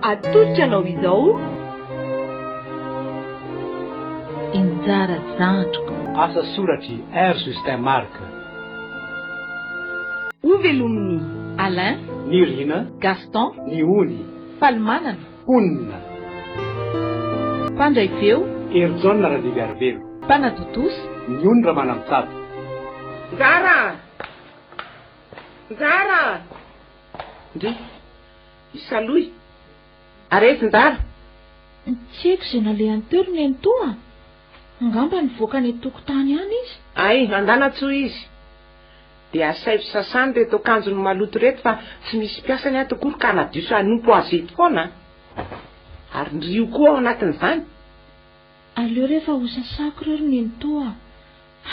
atolotra anao izao Injara Zandroko. Asa soratry R Justin Marc. Ovelomin'ny Alain, Ny Rina, Gaston, ny Ony, Falimanana, Onina, Mpandray feo, Erjona Radivy Arvelo, Mpanatotosy, ny Ony Ramanamitsabo. Nzara! Nzara! Ndry, isaloy. Arezy Nzara. tsy haiko izay nalehany teo ry neny toa. Angamba nivoaka ny tokotany any izy. Ay, andana-tsoa izy. Dia asaivo sasany reto akanjony maloto reto fa tsy misy mpiasany ato akory ka nadio sa nompo azy eto foana. Ary nrio koa ao anatin'izany. Aleo rehefa ho sasako ireo ry neny toa.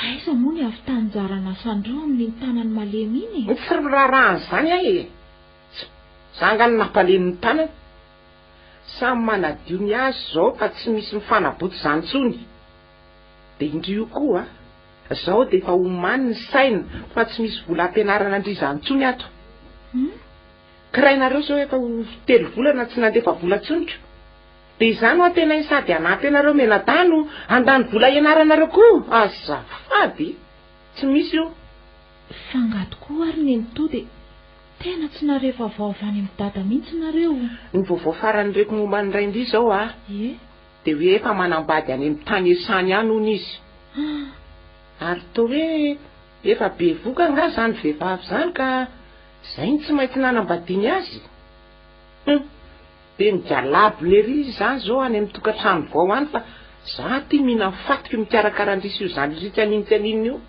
Aiza moa ny avy tanjarana sandro amin'ny tanany malemy iny. Tsy rarahan'izany ahy e. Zangany nampalen'ny tanany. Samy manadio ny azy zao fa tsy misy mifanaboto izany tsony. Dia indrio koa zao dia efa omany ny saina fa tsy misy vola ampianarana andry izany tsony ato. Kirainareo zao efa 3 volana tsy nandefa vola tsoniko. Dia izany ho atenainy sady anampy ianareo menadano andany vola ianaranareo koa. Azafady tsy misy io. Fangato koa ary neny toa dia tena tsy narehefa vaovany amin'ny dada mihitsy nareo. Ny vaovao farany reko momba ny ray indry zao Ie. dia hoe efa manambady any amin'ny tany esany ihany hono izy. Ary toa hoe efa be voka nga zany vehivavy zany ka izay ny tsy maintsy nanambadiany azy. Dia mijalabo lery izy zany zao any amin'ny tokantrano vao any fa za ty mihina mifatika mikarakaran-drisa io zany ritsaninitsaniny io.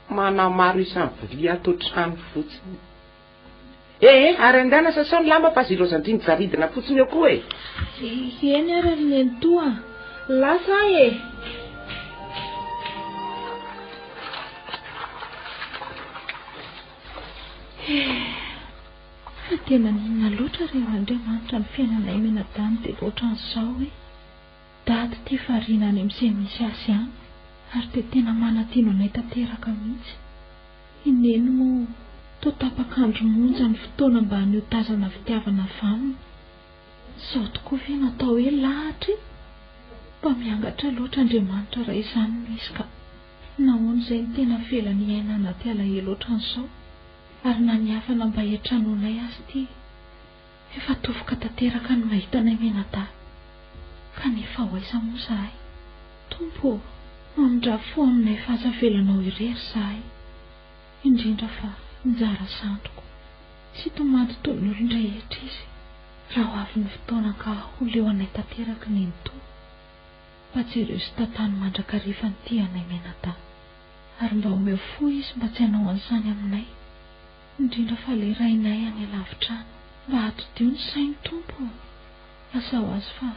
Manamaro isan'ny vilia ato trano fotsiny. Ary andana sasao ny lamba fa azy ireo zandriny jaridina fotsiny eo koa e. Eny ary ry neny toa. Lasa e. Fa tena nina loatra rehefa Andriamanitra ny fiainanay menadany dia loatra an'izao hoe dady tia fariana any amin'izay misy azy any ary dia tena manatino anay tanteraka mihitsy. Ineny moa toa tapakandro monja ny fotoana mba haneo tazana fitiavana faminy. Sao tokoa ve natao hoe lahatra mba miangatra loatra Andriamanitra raha izany misy ka nahoana izay ny tena felany iaina anaty alahelo ohatran'izao. Ary na niafana mba hiatranonay azy ty efa tovoka tanteraka ny mahitanay menada. Kanefa ho aiza moa izahay Tompo, manondrafo aminay fahazavelanao irery izahay. Indrindra fa Njara Zandroko tsy tomady toy ny olon-drehetra izy raha ho avy ny fotoana ka ho leo anay tanteraka neny toa. Mba jereo sy tantany mandrakariva ny tia anay menada ary mba omeo fo izy mba tsy hanao an'izany aminay. Indrindra fa le rainay any alavitra mba hatodio ny sainy Tompo. Asa ho azy fa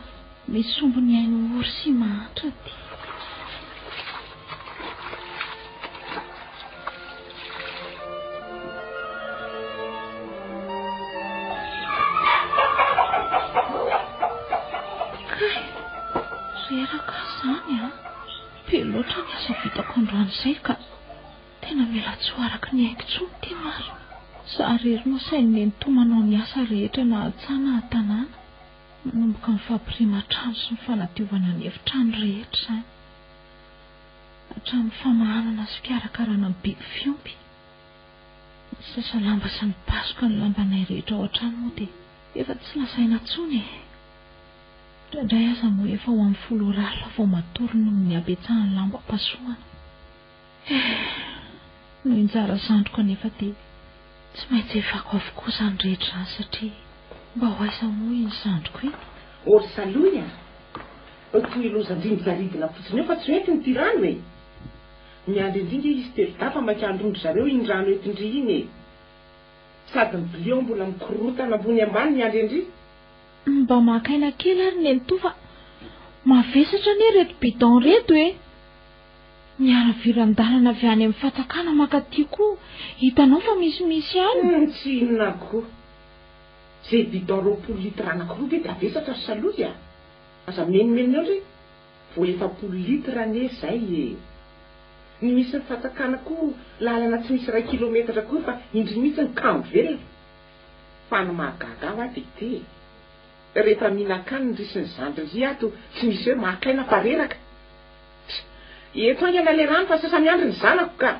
misy sombony aino ory sy mahantra ty. Reraka izany be loatra ny asa vitako androany izay ka tena mila tsy ho araka ny haiko tsony ty maro. Zaharery moa sainy neny toa manao ny asa rehetra na atsana an-tanàna manomboka ny fampirima trano sy ny fanadiovana ny efitrano rehetra izany hatramin'ny famahanana sy fikarakarana ny biby fiompy. Ny sasalamba sy ny pasoka ny lambanay rehetra ao an-trano moa dia efa tsy lasaina tsony e. Indraindray aza moa efa ho amin'ny 10 rala vao matory noho ny abetsahany lamba pasohana. No Njara Zandroko anefa dia tsy maintsy efako avokoa izany rehetra izany satria mba ho aiza moa iny Zandroko iny. Ory saloy toy ilozandriny jaridina fotsiny eo fa tsy hoentiny ty rano e. Miandry indrindra izy tevi-dafa makandrondry zareo iny rano entindry iny e. Sady ny bilio mbola mikorotana ambony ambany miandry indry. Mba makaina kely ary neny toa fa mavesatra anie reto bidon reto e. Miaraviran-dalana avy any amin'ny fatakana makaty koa hitanao fa misy any. Tsy inona koa. Zay bidon 20 litra anankiroa dia avesatra saloy aza menimeny eo ndry vao 40 litra ane izay e. Ny misy ny fatakana koa lalana tsy misy 1 kilometatra koa fa indry mihitsy ny kambo velona. fa ny mahagaga ao aty rehefa mihinan-kaniny risy ny zandry ato tsy misy hoe mahakaina fa reraka eto angana le rano fa sasa miandry ny zanako ka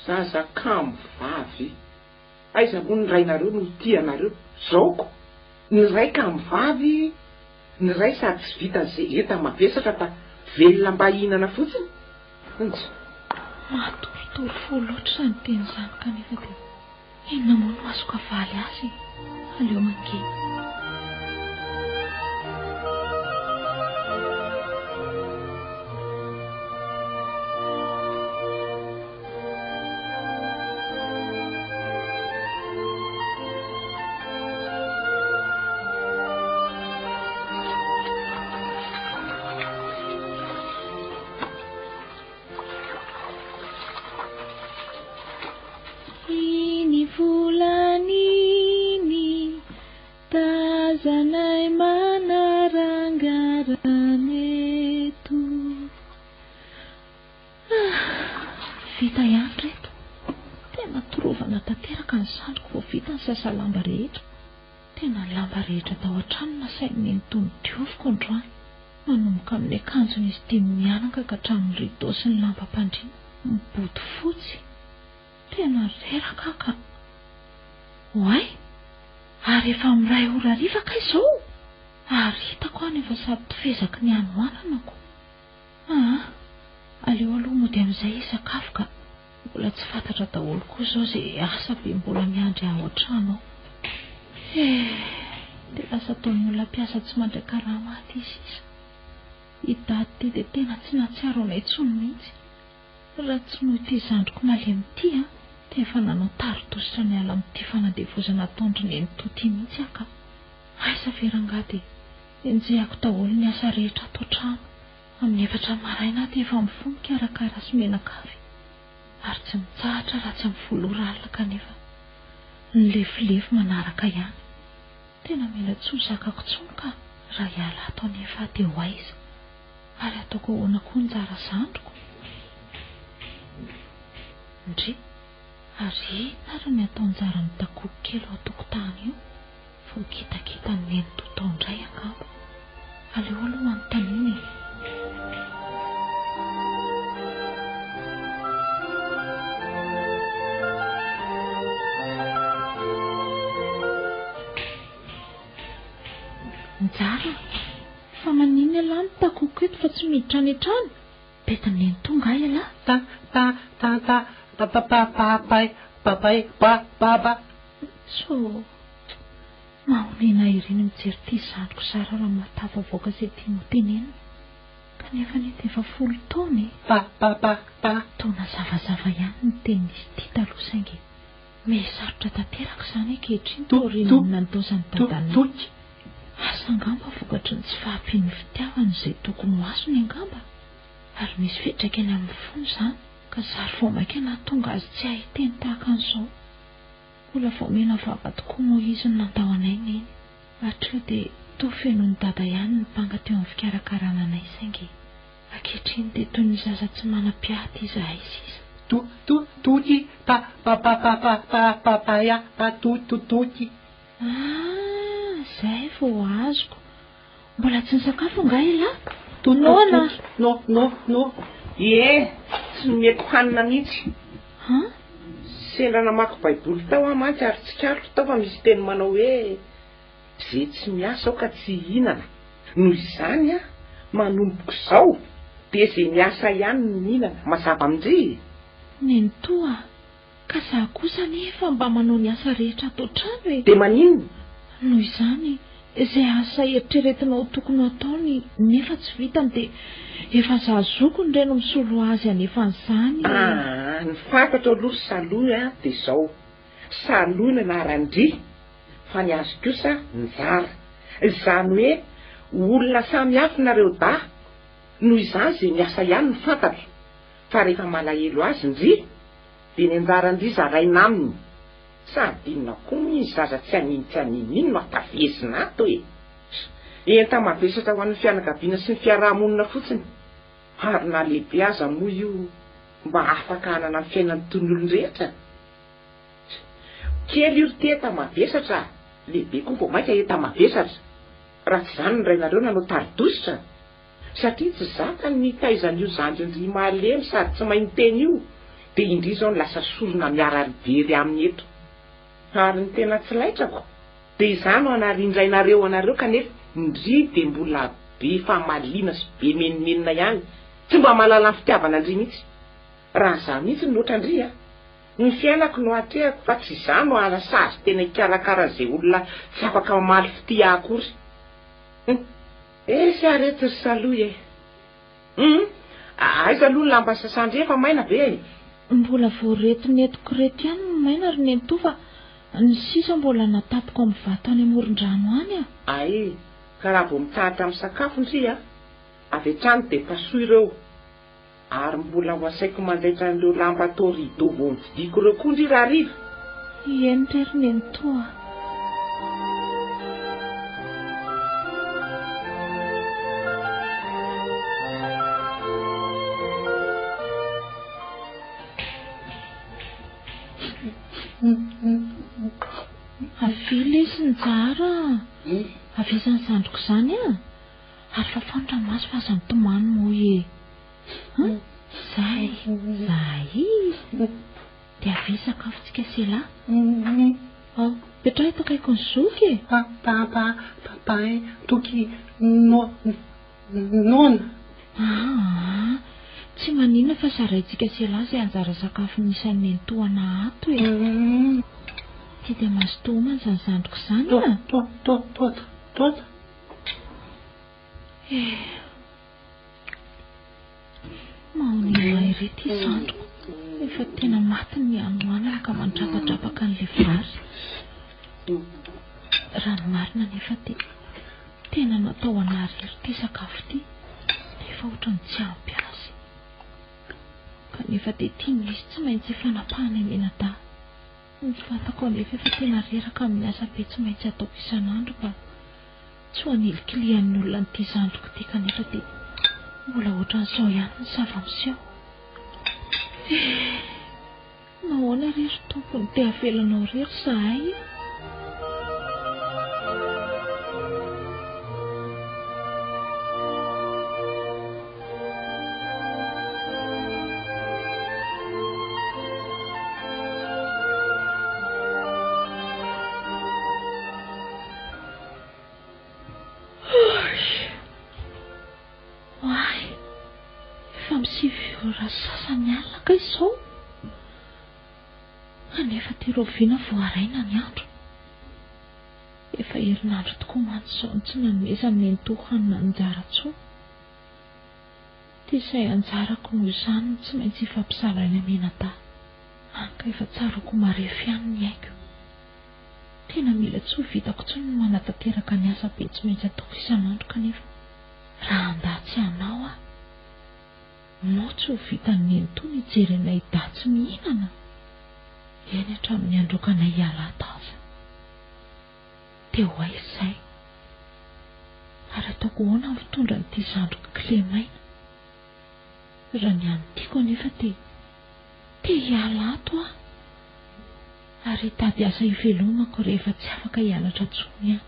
zazakamo vavy aiza moa ny rainareo no tianareo zaoko ny ray kamo vavy ny ray sady tsy vita n'izay enta mavesatra fa velona mba hihinana fotsiny matoritory fo loatra ny teny izany kanefa dia inona moa no azoka valy azy aleo mangeny. Vita ihany reto, tena torovana tanteraka ny sandriko vao vita ny sasa lamba rehetra. Tena lamba rehetra tao an-trano nasainy nentony dioviko androany, manomboka amin'ny akanjony izy tia mianaka ka hatramin'ny rideau sy ny lambam-pandriana mibody fotsy. Tena reraka ka. Oay, ary efa amin'ny ray ora hariva ka izao. Ary hitako any efa sady tofezaka ny anoananako. Aleo aloha mody amin'izay isakafo ka mbola tsy fantatra daholo koa izao izay asa be mbola miandry ao an-trano ao. Dia lasa ataon'ny olona mpiasa tsy mandray karamaty izy isa. Idady ty dia tena tsy nahatsiaro anay intsony mihitsy. Raha tsy noho ity zandriko malemy ity dia efa nanao taro-tositra ny ala amin'ity fanandevozana ataondry ny enitoty mihitsy aka. Aiza veranga dia enjehako daholo ny asa rehetra ato an-trano. Amin'ny 4 maraina dia efa mifono karakara sy menakavy. Ary tsy mitsahatra raha tsy amin'ny volora alina kanefa ny lefilefy manaraka ihany. Tena mila tsy ho zakako tsony ka raha hiala ato anefa dia ho aiza. Ary ataoko ahoana koa ny njara zandriko. Ndry, ary inona ny atao njara ny takoko kely ao an-tokotany io? Vao kitakita ny nenitoto indray angamba. Aleo aloha anontaniana e. Njara, fa manina ala ny takoko eto fa tsy miditra any an-trano. Betany ny tonga ay ala. So, mahonena ireny mijery ity zandriko Sara raha matava voaka izay tia motenenina. Kanefa ny efa 10 taona e. Taona zavazava ihany ny tenin'izy ity taloha saingy. Misarotra tanteraka izany ankehitriny taoriana ny taozany dadana. Asa angamba vokatry ny tsy fahampian'ny fitiavana izay tokony ho asony angamba. Ary misy fiantraikany amin'ny fony izany ka zary vao maika na tonga azy tsy hahiteny tahaka an'izao. Mbola vao mena vava tokoa moa izy no nandao anay neny. Hatrio dia toa fenon'ny dada ihany ny mpanga teo amin'ny fikarakarana anay saingy. Ankehitriny dia toy ny zaza tsy manam-piaty izahay sisa. Tuti papaya tuti. Zay vao azoko. Mbola tsy nisakafo angahy la? Noana. No. Tsy mety hanina mihitsy. Sendra namaky baiboly tao mantsy ary tsy karoko tao fa misy teny manao hoe ze tsy miasa ao ka tsy hihinana. Noho izany manomboko izao dia ze miasa ihany no mihinana. Mazava amin'izay. Nenitoa, ka za kosa nefa mba manao ny asa rehetra ato an-trano e. Dia maninona? Noho izany izay asa eritreretinao tokony ataony nefa tsy vitany dia efa zazoko ny reno misolo azy anefa an'izany. Ny fantatra aloha saloy dia izao. Saloy no anarandry fa ny azo kosa njara. Izany hoe olona samy hafa nareo da. Noho izany izay miasa ihany ny fantatra. Fa rehefa malahelo azy ndry dia ny anjarandry zaraina aminy. Sady inona koa ny zaza tsy anino no atavezina ato e. Enta mavesatra ho an'ny fianakaviana sy ny fiarahamonina fotsiny. Ary na lehibe aza moa io mba afaka hanana ny fiainan'ny toy ny olon-drehetra. Kely io teta mavesatra lehibe koa vao maika eta mavesatra raha tsy izany nirainareo nanao taridositra satria tsy zaka ny taizan'io zandrindry malemy sady tsy mahay miteny io dia indri zao ny lasa sorona miaralibery amin'ny eto ary ny tena tsy laitrako dia izany ho anarindranareo anareo kanefa indri dia mbola be famalina sy be menimenina ihany tsy mba mahalala ny fitiavana andri mihitsy raha za mihitsy ny loatra andri a ny fiainako no atrehako fa tsy izany ho anasazy tena hikarakara izay olona tsy afaka mamaly fitia akory sy arety ry saloy aiza aloha ny lamba sasandry efa maina be mbola voarety netiko rety ihany no maina ry nento fa ny sisa mbola natapiko amin'ny vato any amoron-drano any ay ka raha vao mitahatra amin'ny sakafo ndry avy hatrany dia pasoa ireo ary mbola ho asaiko mandaitra an'ireo lamba atao rideau vao mividiko ireo koa ndry raha riva eny ry nento avila izy ny jara avisan'ny zandriko izany ary fa fantra maso fa aza mitomany moe zay dia avy sakafontsika sela petra hitakaiko ny zoky toky nona tsy manina fa saraintsika sela izay anjara sakafo nisan'ny nentoana ato ty dia mazotomany izany zandriko izany tota maonilay rety zandriko efa tena maty ny anoana ka mandrapadrapaka n'ilay vary raha ny marina nefa dia tena natao anariry ty sakafo ty nefa ohatrany tsy ampy azy kanefa dia tiany izy tsy maintsy fanapahana menada ny fantako anefa efa tena reraka amin'ny asa be tsy maintsy ataoko isan'andro ka tsy ho anilikilian'ny olona nyity zandriko ty kanefa dia mbola ohatran'izao ihany ny sava-miseho nahoana rery tompony te havelanao rery zahay raha sasany alina ka izao anefa ty roviana voaraina ny andro efa herinandro tokoa mantsy izao ny tsy nanomezany nentohanina anjara tsoa ty izay anjarako noho izany tsy maintsy ifampisalaina menada anka efa tsarako marefy ihany ny haiko tena mila tsy ho vitako tsony ny manatanteraka ny asa be tsy maintsy ataoko isan'andro kanefa raha andatsy anao moa tsy ho vitan'ny nento ny jerenay datsy mihinana eny hatramin'ny androkanay hialataza dia ho aiza izay ary ataoko hoana ny fitondra n'ity zandroko kilemaina raha ny anytiako anefa dia hialato ary hitady asa hivelomako rehefa tsy afaka hianatra tsony any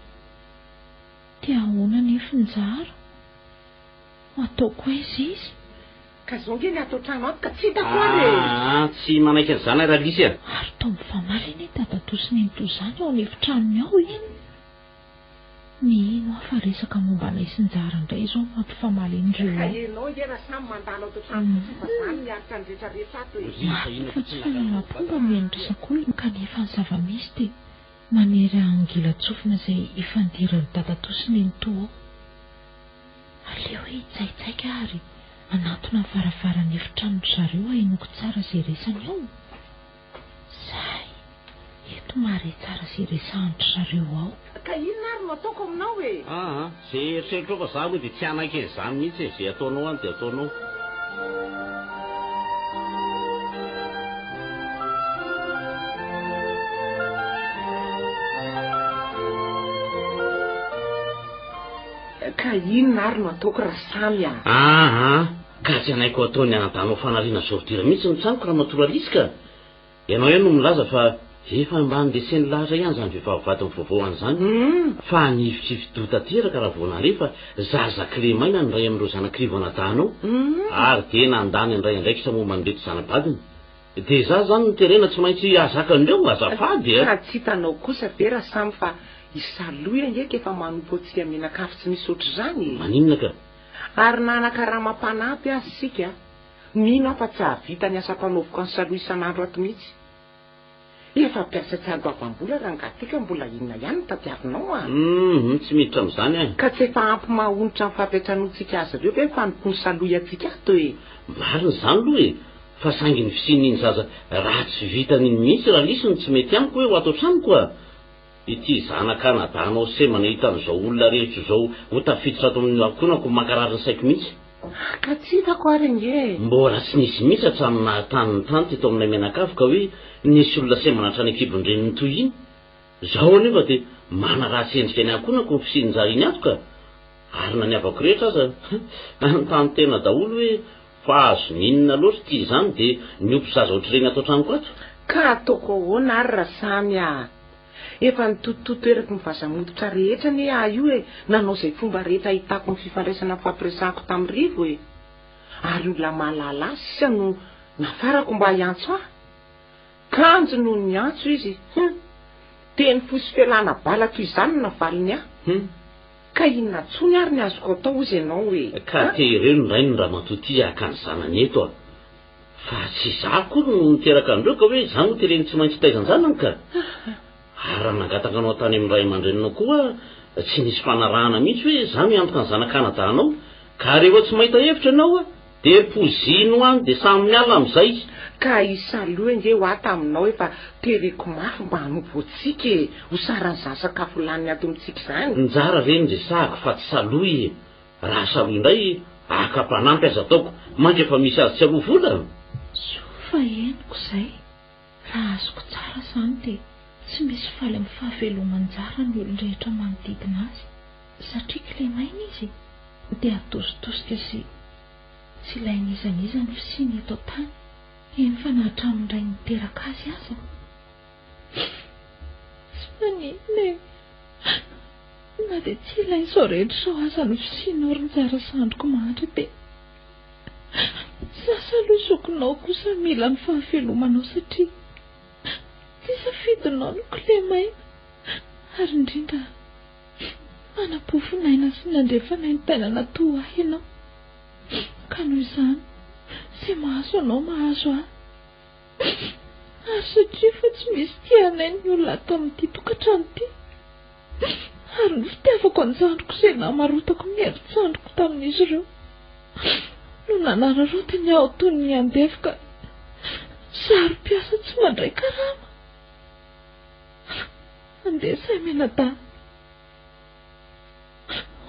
dia ahoana nefa ny jara ataoko aiza izy ka zao nge ny atao trano ato ka tsy hitako ary tsy manaiky an'izany raha lisy ary tao mifamaly ny dadatosi nento izany ao anefitranony ao mino afa resaka momba anay sy njara indray izao mampifamaly indreo enao nge raha samy mandalo atao trano fa zany miaritra ny rehetrarehetra ato fa tsy fananam-pomba miendrisak'olona kanefa ny zava-misy dia manery angila tsofina izay ifandiran'ny dadatosi nento ao aleo hitsaitsaika ary anatona ny varavarany efitrano zareo ahinoko tsara izay resany ao zay eto mare tsara izay resahandry zareo ao ka inona ary no ataoko aminao zay eritreritro fa za moa dia tsy anaiky an'izany mihitsy zay ataonao any dia ataonao ka inona ary no ataoko raha samy ka tsy anaiko ataony anadanao fanariana zordira mihitsy ny tranoko raha matora lisika ianao ihany no milaza fa efa mba andeseny lahatra ihany zany vehivavy vaovao an'izany fa nifitsivito tanteraka raha voanareo fa zaza Clémaina ny ray amin'ireo zanak'rivo anatanao ary tena andany ny ray andraikitra momba an'ireto zanabadiny dia za zany nyterena tsy maintsy azakandreo azafady ka tsy hitanao kosa ve raha samy fa isaloha ngeky efa manompo antsika menakafo tsy misy ohatr'izany maninona ka ary nanaka-rama-panampy azy sika mino afa tsy ahavita ny asa-panaoviko ny saloha isan'andro ato mihitsy efa mpiasa tsy adoavam-bola raha ngatika mbola inona ihany tadiavinao tsy miditra amin'izany any ka tsy efa ampy mahonitra amin'ny fampiatranontsika azy ireo ve fanompo ny saloha atsika ato e marina zany aloha e fa saingy ny fisin'iny zaza raha tsy vitan'iny mihitsy raha lisiny tsy mety amiko hoe ho ato an-tranoko a ity zanan-Kanada semana hitan'izao olona rehetra izao ho tafiditra ato amin'ny akonako mankarary ny saiko mihitsy ka tsy hitako ary nge mbola tsy nisy mihitsy hatramin'ny nahataniny tany teto aminay menakafo ka hoe nisy olona semana hatrany akibon-dreniny toy iny zaho anefa dia mana raha tsy endrika ny akonako ny fisininjara iny ato ka ary naniavako rehetra aza anontany tena daholo hoe fa azo ninona loatra ity izany dia niompo zaza ohatr'ireny ato an-tranoko ato ka ataoko ahoana ary raha samy efa nitototo eraky ny vazamototra rehetra ny io e nanao izay fomba rehetra hitako ny fifandraisana fampiresahako tamin'ny rivo e ary olona mahalala azy sisa no nafarako mba hiantso ahy kanjo noho ny antso izy teny fosy fialana bala toy izany no navaliny ahy ka inona tsony ary ny azoko atao izy ianao hoe ka tereo ny rainy raha matoty aka ny zanany eto a fa tsy za kory no niteraka andreo ka hoe za no tereny tsy maintsy taizan-janany ka ary raha nangataka anao tany amin'ny ray aman-drenina koa tsy nisy fanarahana mihitsy hoe za miantoka ny zanan-Kanada anao ka rehefa tsy mahita hevitra ianao a dia pozino any dia samy miala amin'izay ka isaloha nge ho ato aminao efa tereko mafy mba hanompo antsika e ho saran'izany sakafo laniny ato amintsika izany njara reny resahako fa tsy saloha e raha saloha indray aka-panampy aza ataoko manka efa misy azy tsy aloha vola so fa henoko izay raha azoko tsara izany dia tsy misy faly amin'ny fahaveloman-jara ny olon-drehetra manodidina azy satria Clémaina izy dia atositosika sy tsy ilain'izaniza ny fisiny eto tany eny fa nahatramin'ny ray niteraka azy aza tsy maninona na dia tsy ilain'izao rehetra sao aza ny fisinao ry njara sandroko mahatra dia sasaloha izokonao kosa mila ny fahavelomanao satria tsy safidinao no Clémaina ary indrindra manam-pofinaina sy nandrefanay ny tainana toa ahy ianao ka noho izany izay mahazo anao mahazo ahy ary satria fa tsy misy tianay ny olona ato amin'ity tokantrano ity ary ny fitiavako ny zandriko izay namarotako ny herin-tsandroko tamin'izy ireo no nanararaotiny aho toy ny andefika sary-piasa tsy mandray karama andesay menada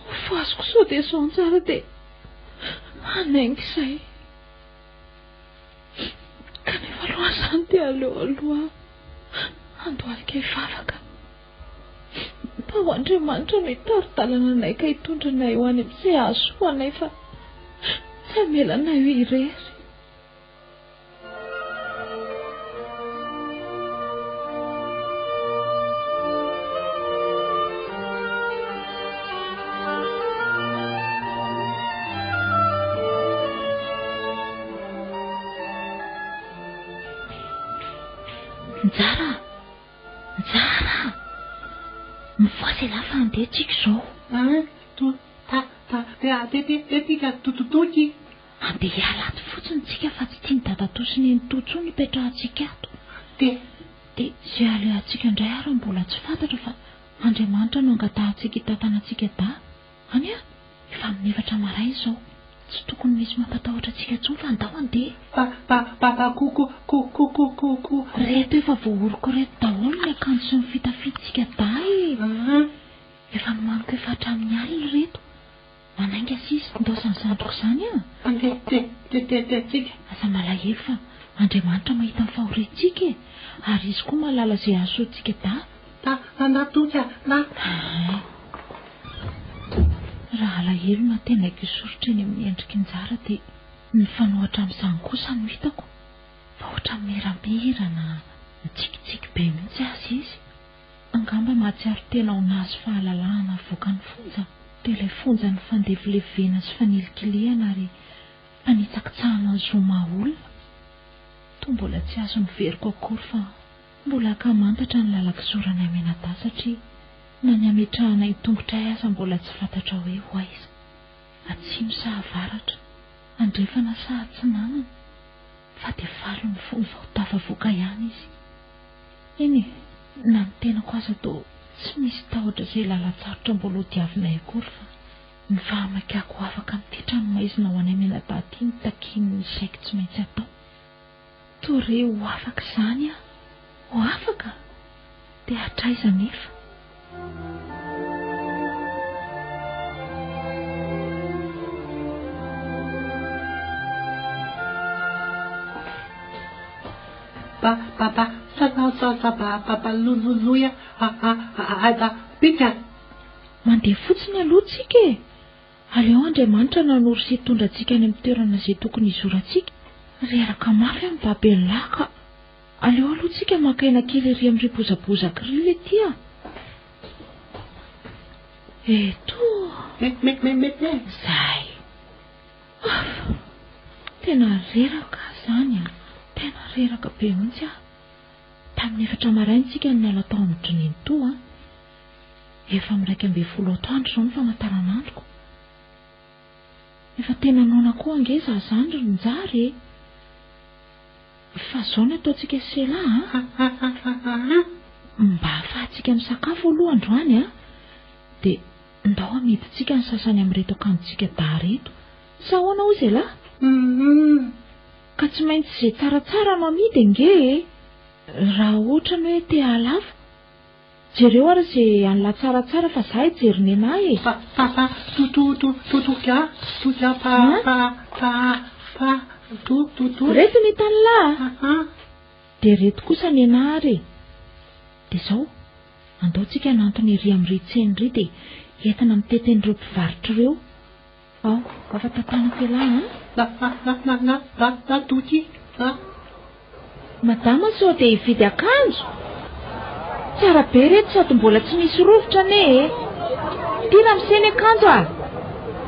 ho fasiko sao dia zao anjara dia hanaingy izay kanefa aloha izany dia aleo aloha andohalika hivavaka mba ho Andriamanitra no hitaro-dalana anay ka hitondra nay ho any amin'izay azo ho anay fa tsy hamelana io irery Njara mivoasy lafa andeha tsika izao tika tototoky andeha hiala ato fotsiny tsika fa tsy tia ny dadatosiny eny totso ny ipetrahantsika ato dia zay alehantsika indray ary mbola tsy fantatra fa Andriamanitra no angatahantsika hitantanantsika da any a efa amin'ny 7 maray izao tsy tokony misy mampatahotra antsika intsony fa andao andeha reto efa voahoriko reto daholo ny akanjo sy ny fitafiditsika da efa nomaniko efa hatramin'ny alina reto manainga sisy ndosany zandroko izany tsika aza malahelo fa Andriamanitra mahita ny fahorentsika e ary izy koa mahalala izay ahasoantsika natoka raha alahelo na tenako isorotra eny amin'ny endriky njara dia ny fanohatra amin'izany kosa no hitako fa ohatra miramirana Mitsikitsiky be mihitsy azy izy. Angamba mahatsiaro tena ho nazy fahalalahana avoaka ny fonja. Dia ilay fonja ny fandevilevena sy fanilikilihana ary anitsakitsahana ny zoma olona. Toa mbola tsy azo miveriko akory fa mbola akamantatra ny lalakizorany Amenada satria na ny ametrahana itongotra aza mbola tsy fantatra hoe ho aiza. Atsimo sa avaratra, andrefana sa atsinanana, fa dia falo ny fony vao tafavoaka ihany izy. Eny na ny tenako aza toa tsy misy tahotra izay lalatsarotra mbola ho diavinay akory fa ny fahamakako afaka amin'ity trano maizina ho any Amenada ity ny takiny ny saiko tsy maintsy atao. Toa re ho afaka izany ho afaka dia hatraiza nefa. Luluya ada pika. Mandeha fotsiny aloha tsika e. Aleo Andriamanitra nanoro sy hitondra antsika any amin'ny toerana izay tokony hizorantsika. Reraka mafy amin'ny babelona ka. Aleo aloha tsika makaina kely ery amin'ny ribozabozaka ry ety a. Eto. Zay. Tena reraka zany a. Tena reraka be mihitsy a. Tamin'ny 4 maraina tsika ny niala tao amin'ny droniny toa. Efa miraika 12 atoandro izao ny famantaranandroko. Efa tena nona koa angeza zany ry njary e. Fa zao ny ataontsika sela mba ahafahantsika misakafo aloha androany a. Dia ndao amidintsika ny sasany amin'ireto akanjontsika dareto. Sa ahoana hozy ela? Ka tsy maintsy izay tsaratsara mamidy nge e. Raha ohatra ny hoe te halafo, jereo ary izay an'la tsaratsara fa zaho hijery ny anahy e. Reto ny tanlahy. Dia reto kosa ny anahy. Dia izao andaontsika nantony ery amin'ny ritseny ry dia entina miteten'ireo mpivarotra ireo. Ao, afa tantanako elahy Madama sao dia hividy akanjo. Tsara be reto sady mbola tsy misy rovitra ne e. Tiana miseny akanjo a.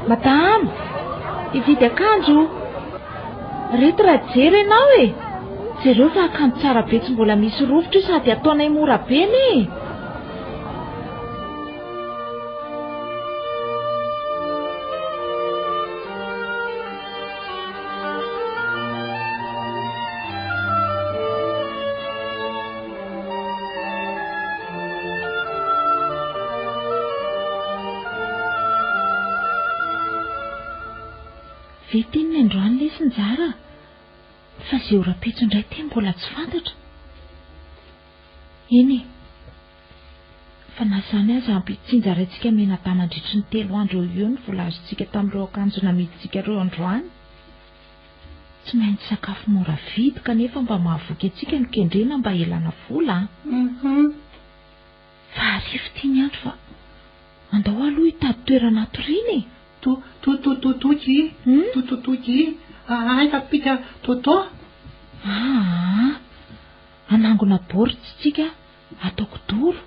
Madama, hividy akanjo. Reto raha jery ianao e. Jereo fa akanjo tsara be tsy mbola misy rovitra sady ataonay mora be ne. Vety ny androany lesy njara. Fa izay ora-petso indray te mbola tsy fantatra. Eny e. Fa na izany aza ampitsinjarantsika Amenada mandritry ny 3 andro eo ny vola azontsika tamin'ireo akanjo namidintsika ireo androany. Tsy maintsy sakafo mora vidy kanefa mba mahavoky antsika no kendrena mba elana vola. Fa arivo ity ny andro fa andao aloha hitady toerana atoriana e. Aika pika toto. Anangona boritsy tsika ataoko doro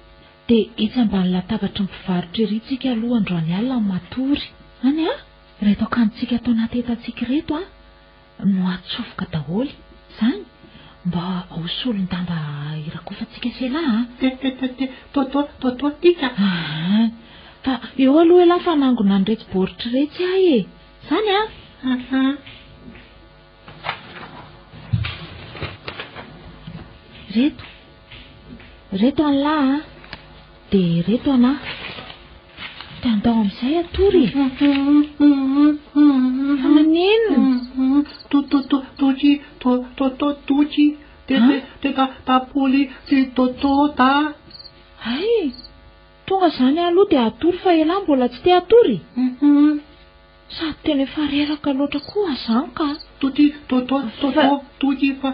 dia itsy ambany latabatra mpivarotra ery tsika aloha androany alina matory. Any a, reto akanjontsika atao anaty etantsika reto no atsofoka daholo. Izany mba hosolon-damba irakofantsika sela Toto tika. Fa eo aloha ela fa anangona ny reto boritra retsy ahy e. Izany a. Reto an'lahy dia reto anahy. Dia andao amin'izay atory. Fa manino? Tuti. Tapoli si toto ta. Ay, tonga izany aloha dia atory fa ela mbola tsy te atory. Sady tena efa reraka loatra koa izany ka. Tuti fa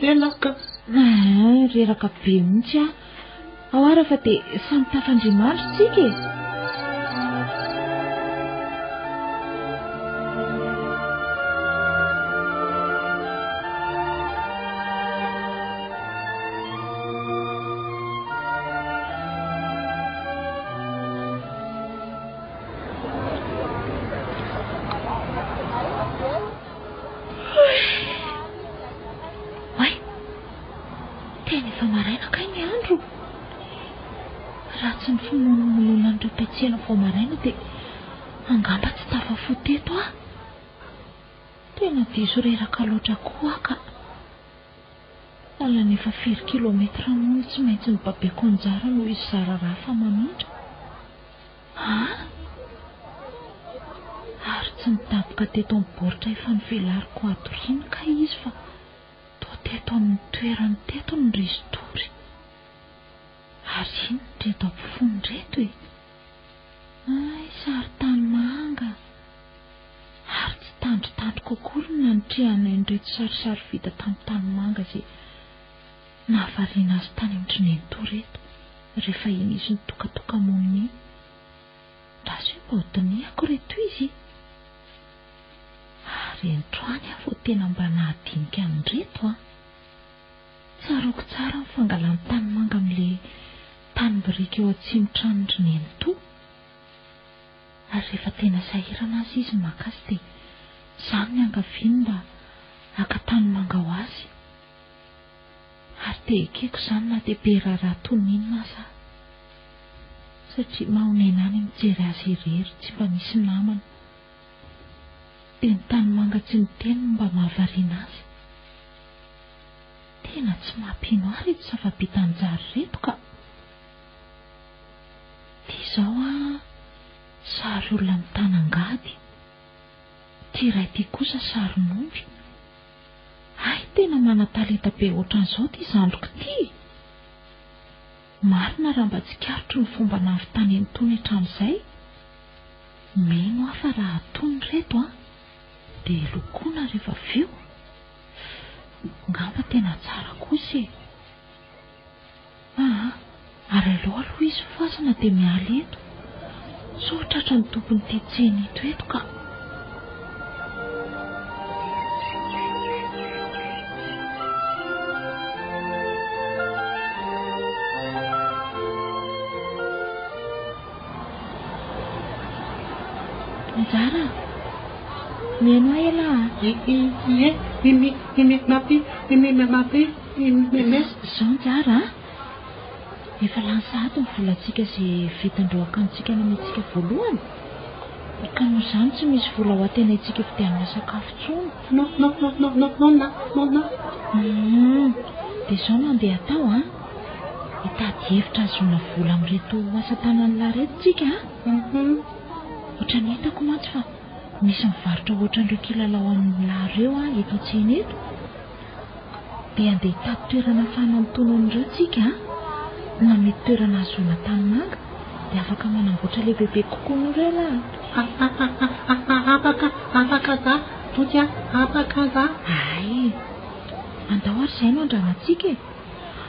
lelaka. Reraka be mihitsy a. Ao ara fa dia samy tafandriamanitra tsika e. Raha tsy ny fimonomononan'ireo mpiantsena vao maraina dia angamba tsy tafafo teto ah. Tena diso reraka loatra koa ka. Alany efa 4 kilometра moa tsy maintsy ny babeko anjara no izy zararaha fa mamindra. Ary tsy nitapoka teto amin'ny baoritra efa nivelariko atoriana ka izy fa toa teto amin'ny toerany teto ny resy tory. Ary iny reto ampofoany reto e. Sary tany manga. Ary tsy tandrotandro kokory ny nanitrehana an'ireto sarisary vita tamin'ny tany manga izay nahavariana azy tany amin'ny trinento reto rehefa iny izy ny tokatoka-monina iny. Raha sy mba hodinihako reto izy. Ary androany aho vao tena mba nahadinika an'ireto ah. Tsaroko tsara ny fangalany tany manga amin'ilay tany biriky eo atsimo-tranony Trinento. Ary rehefa tena sahirana azy izy makazy dia izany ny angaviany mba haka tany manga ho azy. Ary dia ekeko izany na dia be raharaha toninina aza. Satria mahonena any mijery azy irery tsy mba misy namana. Dia ny tany manga tsy miteny mba mahavariana azy. Tena tsy mampino ahy reto zava-bitanjary reto ka. Dia izao ah, sary olona mitana angady. Ty iray ty kosa sary nomby. Ay, tena mana-talenta be ohatran'izao ty zandriko ty. Marina raha mba tsikaritro ny fomba nahavitany an'itony hatramin'izay. Mino aho fa raha atony reto ah, dia lokoina rehefa aveo. Ngamba tena tsara kosa e. Ary aloha aloha izy foasana dia miala eto. So tratra ny tompony ity tsena eto eto ka. Anjara, mihaino ahy ela. Izao Anjara, efa lany sahady ny volantsika izay vitan-dreo akantsika nanetsika voalohany. Ka noho izany tsy misy vola ho atenentsika fidianana sakafo intsony. Dia izao no andeha atao ah. Hitady hevitra azoana vola amin'ireto asa tanana lahy reto tsika ah. Ohatra ny hitako mantsy fa misy mivarotra ohatran'ireo kilalao amin'ny lahy ireo eto an-tsena eto. Dia andeha hitady toerana ahafahana mitony an'ireo tsika na mety toerana azoana tany manga dia afaka manamboatra lehibe kokoa noho ireo lahy. Afaka za. Ay, andao ary izay no andranantsika e.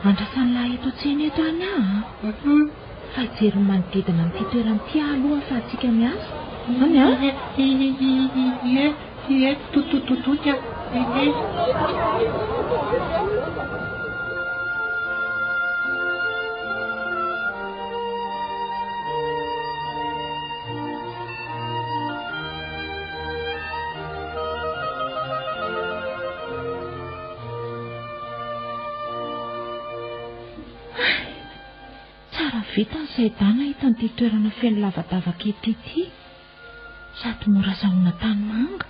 Andrasany lahy eto an-tsena eto any ah. Fa hijery manodidina amin'ity toerana ity aloha ahafahantsika miasa. Any ah? Tsara vita ny saidana hitan'ity toerana feno lavadavaka ity. Sady mora azahoana tany manga.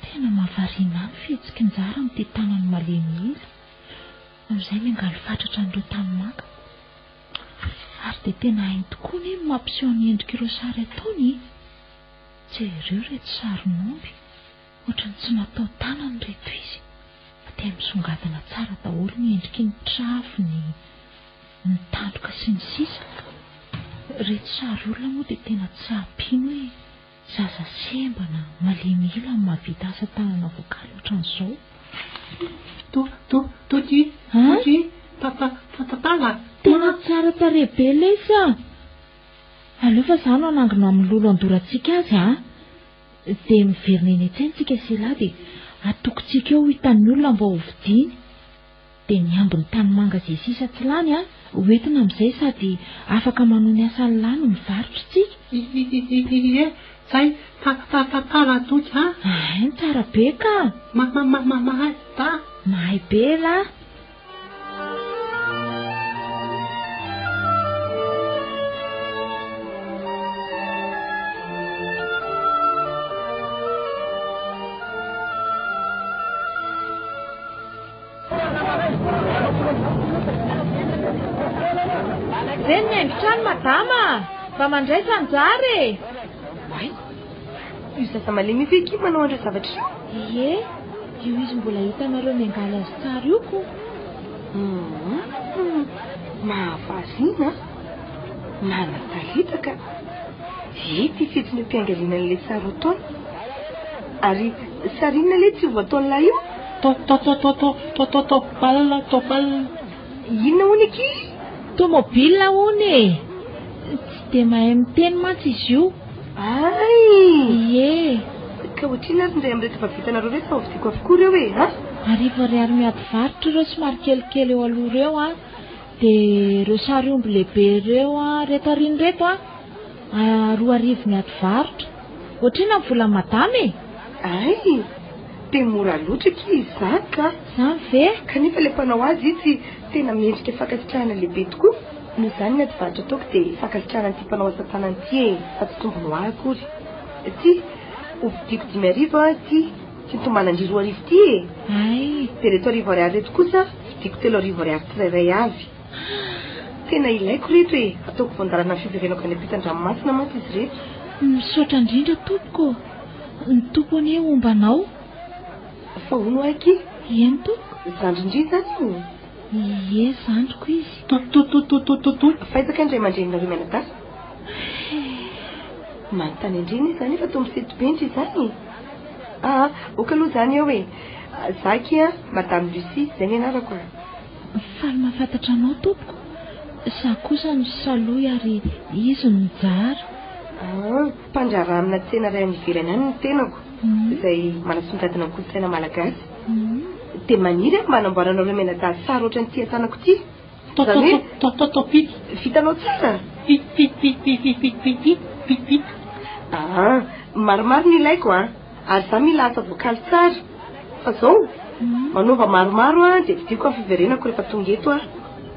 Tena mahavariana ny fihetsikin-jara amin'ity tanany malemy ila. Amin'izay miangalo fatratra an'ireo tany manga. Ary dia tena hainy tokoa ny mampiseho ny endrik'ireo sary ataony. Jereo reto sary nomby. Ohatran'ny tsy natao tanany reto izy. Dia misongadina tsara daholo ny endriky ny trafony, ny tandroka sy ny sisa. Reto sary olona moa dia tena tsy ampiano hoe zaza sembana malemy ila ny mahavita asa tanana voakaly ohatran'izao. Tena tsara tarehibe lesa. Aleo fa izany no anangona amin'ny lolo andorantsika azy ah. Dia miverina eny an-tsaintsika sila dia atokontsika eo hitan'ny olona mba ho vidiany. Dia ny ambiny tany manga izay sisa tsy lany ah, hoentina amin'izay sady afaka manao ny asa lany ny varotritsika. Zay taratody ha. Ny tsara be ka. Mahay be la. ireny mihaingotrano madama mba mandray sanjary ay io sasa malemy feky manao andreo zavatra ie io izy mbola hitanareo miangaly azy tsara io ko mahavazina manatalitaka ety fetsiny mpiangaliana n'le tsara taona ary sarina le tsy voataon'la io balina inona hony aky tomobila hony tsy dia mahay miteny mantsy izy io ay ie ka ohatriny ary ndray amin'ireo fa vitanareo rehefa ovidiko avokoa reo e arivo ariary miady varotra ireo somary kelikely eo aloha ireo dia ireo sary omby lehibe ireo reto ariny reto 2 arivo miady varotra ohatriny amin'ny vola madama e ay dia mora loatra ky izany ka zany ve kanefa ilay mpanao azy izy tena miendrika fankasitrahana lehibe tokoa noho izany ny ady varotra ataoko dia fankasitrahana n'ity mpanao asa tanan'ity e fa tsy tombony ho ahy akory ty ovidiko 5 arivo ty tsy nitombanandry 2 arivo ty e ay dia reto arivo ariary reto kosa vidiko 3 arivo ariary tsirairay avy tena ilaiko reto e ataoko voandarana ny fiverenako any ampitan-dranomasina mantsy izy reto misaotra indrindra tompoko ny tompony e ombanao fa hono aiky eny tompoko zandrindri zany ie zandriko izy faizaka indray mandreninareo mianadasa manontany indriny izy zany efa to misety bentra izany oka aloha zany eo e zaky madame Lucie zay ny anarako faly mahafantatra anao tompoko sa kosa ny saloy ary izy no mijara mpandrara amina tsena ray amivelany any ny tenako izay manasongadina ny kolontsaina malagasy dia maniry mba hanamboaranareo mianadasy sary ohatran'ny ty atanako ty zany hoe vitanao tsara maromaro ny ilaiko ary za mila asa voakaly tsara fa zao manova maromaro dia vidiko amin'ny fiverenako rehefa tonga eto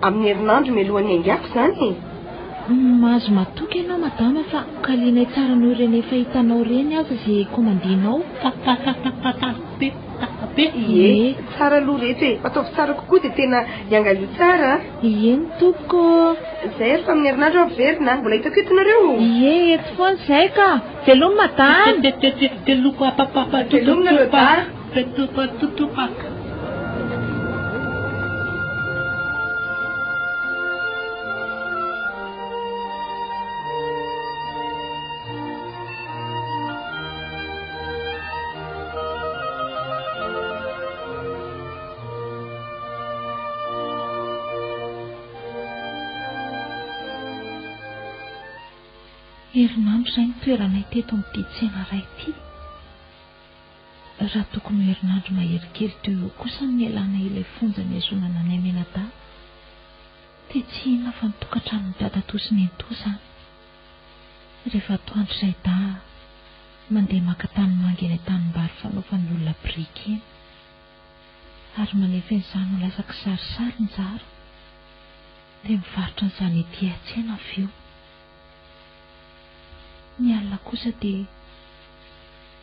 amin'ny herinandro mialohan'ny aingako zany mahazo matoky ianao madama fa kalinay tsara noho ireny efa hitanao reny aza izay komandinao ie tsara aloha reto e fataovy tsara kokoa dia tena hiangalio tsara ieny tompoko izay ary fa amin'ny herinandro averina mbola hitako etonareo ie eto foana izay ka velomy madama velomina da herinandro izay ny toeranay teto amin'ity tsena ray ity raha tokony herinandro maherikely teo eo kosa ny alana ilay fonja ny azonana ny amenada dia tsy inona fa nitokantrano ny dadatosy ny ento izany rehefa atoandro izay da mandeha maka tany mangy eny an-tanimbary fanaovany olona brika eny ary manefa n'izany ho lasa kisarisary ny zara dia mivarotra n'izany ety an-tsena avy eo ny alina kosa dia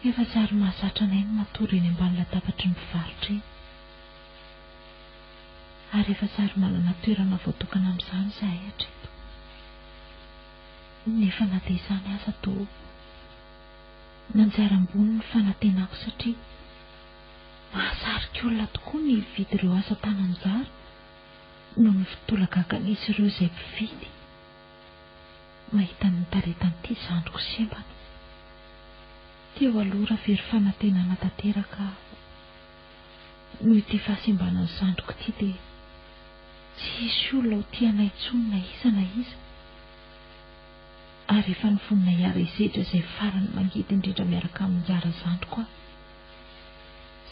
efa zary mahazatra anay ny matory eny ambany latabatry ny mpivarotra eny ary efa zary manana toerana voatokana amin'izany izahay hatreto nefa na dia izany aza to nanjara ambony ny fanantenako satria mahasarika olona tokoa ny vidy ireo asa tananjara noho ny fitolagagan'izy ireo izay mpividy mahita ny taretan'ity zandriko sembana teo aloha raha very fanantenana tanteraka no ity fahasembanany zandriko ity dia tsy isy olona ho tianay intsony na iza na iza ary efa ny vonina hiara izedra izay farany mangidy indrindra miaraka amin'ny njara zandriko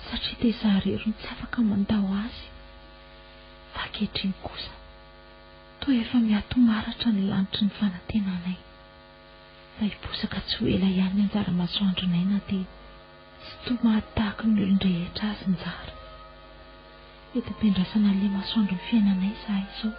satria dia zaharero ny tsy afaka mandao azy fa ankehitriny kosa toa efa miatomaratra ny lanitry ny fanantenanay fa hiposaka tsy ho ela ihany ny anjara masoandronay na dia tsy toa mahatahaky ny olon-drehetra azy njara ety-pendrasana le masoandro ny fiainanay izahay izao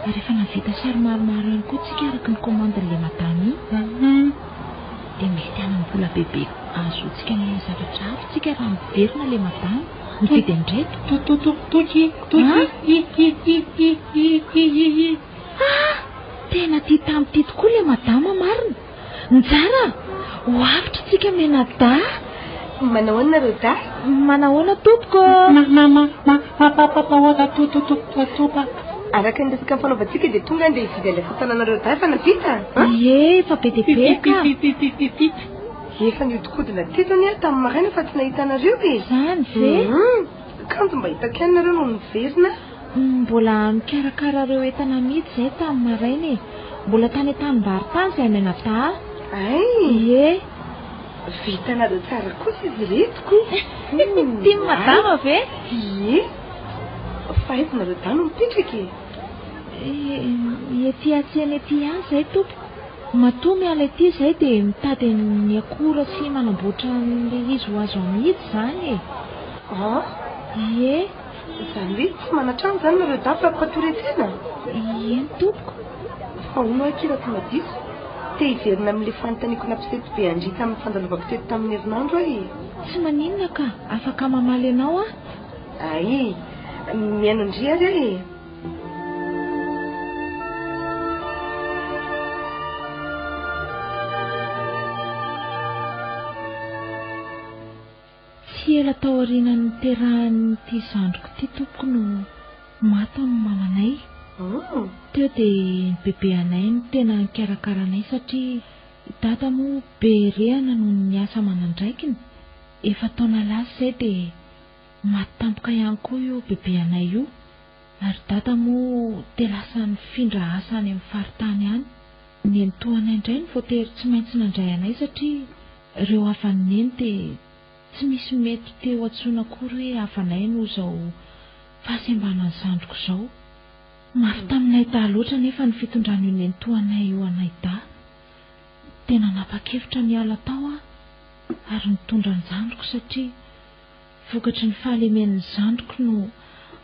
rehefa navita sary maromaro ihany koa tsika araka ny komandan'ilay madamy dia mety hanam-bola bebe azotsika ny zavatra hafa tsika raha miverina ilay madamy mividy andreto. Tena tia tamin'ity tokoa ilay madama marina. Njara ho avitra tsika menada. Manao ahoana nareo da? Manao ahoana tompoko? Araka ny resaka fanaovantsika dia tonga dia hividy ilay fatananareo da efa navita? Efa be dia be ka. Efa niodikodina teto ny tamin'ny maraina fa tsy nahita anareo e. Izany ve? Kanto mba hitako ihany nareo no miverina. Mbola mikarakara ireo entana mihitsy izay tamin'ny maraina e. Mbola tany an-tanimbary tany izay menada. Ay, vitanareo tsara kosa izy retoko. Tia madama ve? Fa eto nareo da no mipetraka e. Ety atsena ety ihany izay tompo. Matoa miala ety izay dia mitady ny akora sy manamboatra n'ilay izy ho azo amidy izany e. Izany hoe tsy manatrano izany nareo da fa mpatoretsena? Eny tompoko. Fa hono akirako madiso. Te hiverina amin'ilay fanontaniako nampisety be andry tamin'ny fandalovako teto tamin'ny herinandro ahy. Tsy maninona ka, afaka mamaly anao a? Ay, mihaino indry azy ahy e. Tsy ela tao aorianan'ny terahan'ity zandriko ity tompoko no maty ny mamanay. Teo dia ny bebe anay no tena nikarakara anay satria dada moa be rehana noho ny asa aman'andraikiny. Efa taona lasa izay dia maty tampoka ihany koa io bebe anay io. Ary dada moa dia lasa nifindra asa any amin'ny faritany any. Ny antoanay indray no voatery tsy maintsy nandray anay satria ireo havan'ny dia tsy misy mety teo antsoina akory hoe havanay no izao fahasembanany zandriko izao. Mafy taminay da loatra nefa ny fitondrany io nentoanay io anay da. Tena napa-kevitra miala tao ary nitondra ny zandriko satria vokatry ny fahalemen'ny zandriko no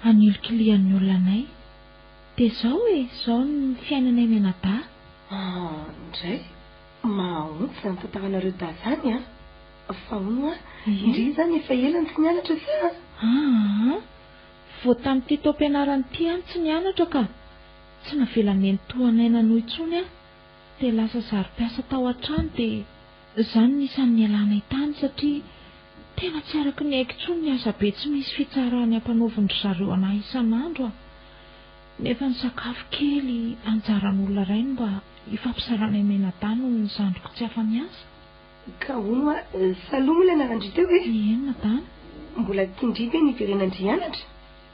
anilikilian'ny olonanay. Dia izao ny fiainanay menada. Indray mahontsy izany tantaranareo da izany a. Fa hono indry izany efa ela tsy nianatra sa? Vao tamin'ity taom-pianarana ity any tsy nianatra ka. Tsy navelan'ny nentoanay nanohy intsony a. Dia lasa zary-piasa tao an-trano dia izany nisan'ny nialanay tany satria tena tsy araka ny haiko intsony ny asa be tsy misy fitsarany ampanaovin-dry zareo anahy isan'andro a. Nefa ny sakafo kely anjaran'olona iray no mba ifampisaranay menada noho ny zandriko tsy afa-miasa. Ka hono salomo ilay narandry teo e? Eny madama. Mbola tindry ve niverena andry hianatra?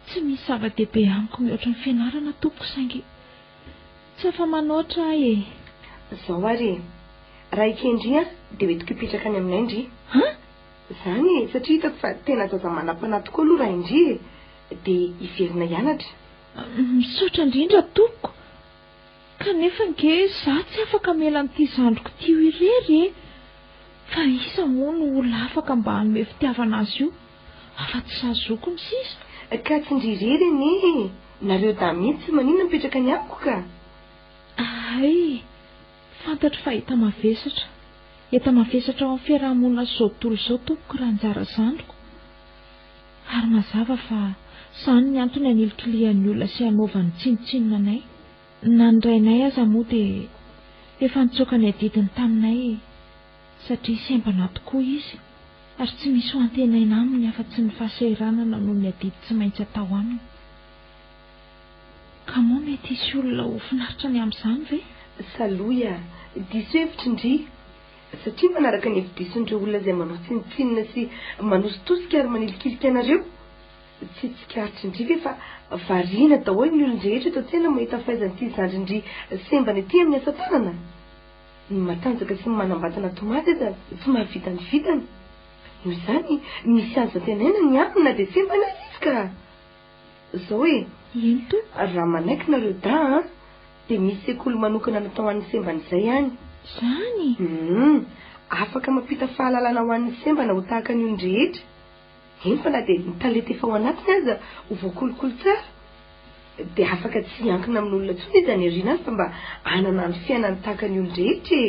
Tsy misy zava-dehibe amiko mihoatra ny fianarana tompoko saingy tsy afa manoatra ahy e. Izao ary raha ikendry dia hoetiko hipetraka any aminay indry. Izany e, satria hitako fa tena zaza manam-panahy tokoa aloha raha indry dia hiverina hianatra. Misaotra indrindra tompoko. Kanefa nge izaho tsy afaka mela n'ity zandriko tio irery e. Fa isa moa no olona afaka mba hanome fitiavana azy io. Afa-tsy sazoko ny sisa. Ka tsy ndrirery anie. Nareo da mihitsy maninona mipetraka ny amiko ka? Ay, fantatro fa hita mavesatra. Hita mavesatra ao amin'ny fiarahamonina izao tontolo izao tompoko raha anjara zandriko. Ary mazava fa izany ny antony anilikilian'ny olona sy hanaovany tsinotsinona anay. Nandrainay aza moa dia efa nitsoaka ny adidiny taminay satria sembana tokoa izy. Ary tsy misy ho antenaina aminy afa-tsy ny fahasahiranana noho ny adidy tsy maintsy atao aminy. Ka moa mety hisy olona ho finaritra ny amin'izany ve? Saloia, diso hevitra indry. Satria manaraka ny hevi-dison'ireo olona izay manao tsinotsinona sy manositosika ary manilikilika anareo. Tsy tsikaritra indry ve fa variana daholo ny olon-drehetra eto an-tsena mahita fahaizan'ity zandry sembany ety amin'ny asa tanana. Ny matanjaka sy ny manambatana tomaty aza tsy mahavita ny vitany. Noho izany misy azo antenaina ny amina dia sembana izy ka. Izao hoe raha manaiky nareo da dia misy sekoly manokana natao an'ny sembana izay ihany. Izany? Afaka mampita fahalalana ho an'ny sembana ho tahaka ny olon-drehetra. Eny fa na dia ny talenta efa ao anatiny aza ho voakolokolo tsara. dia afaka tsy ankina amin'olona tsony izy any ariana azy fa mba anana ny fiainany tahaka ny olon-drehetra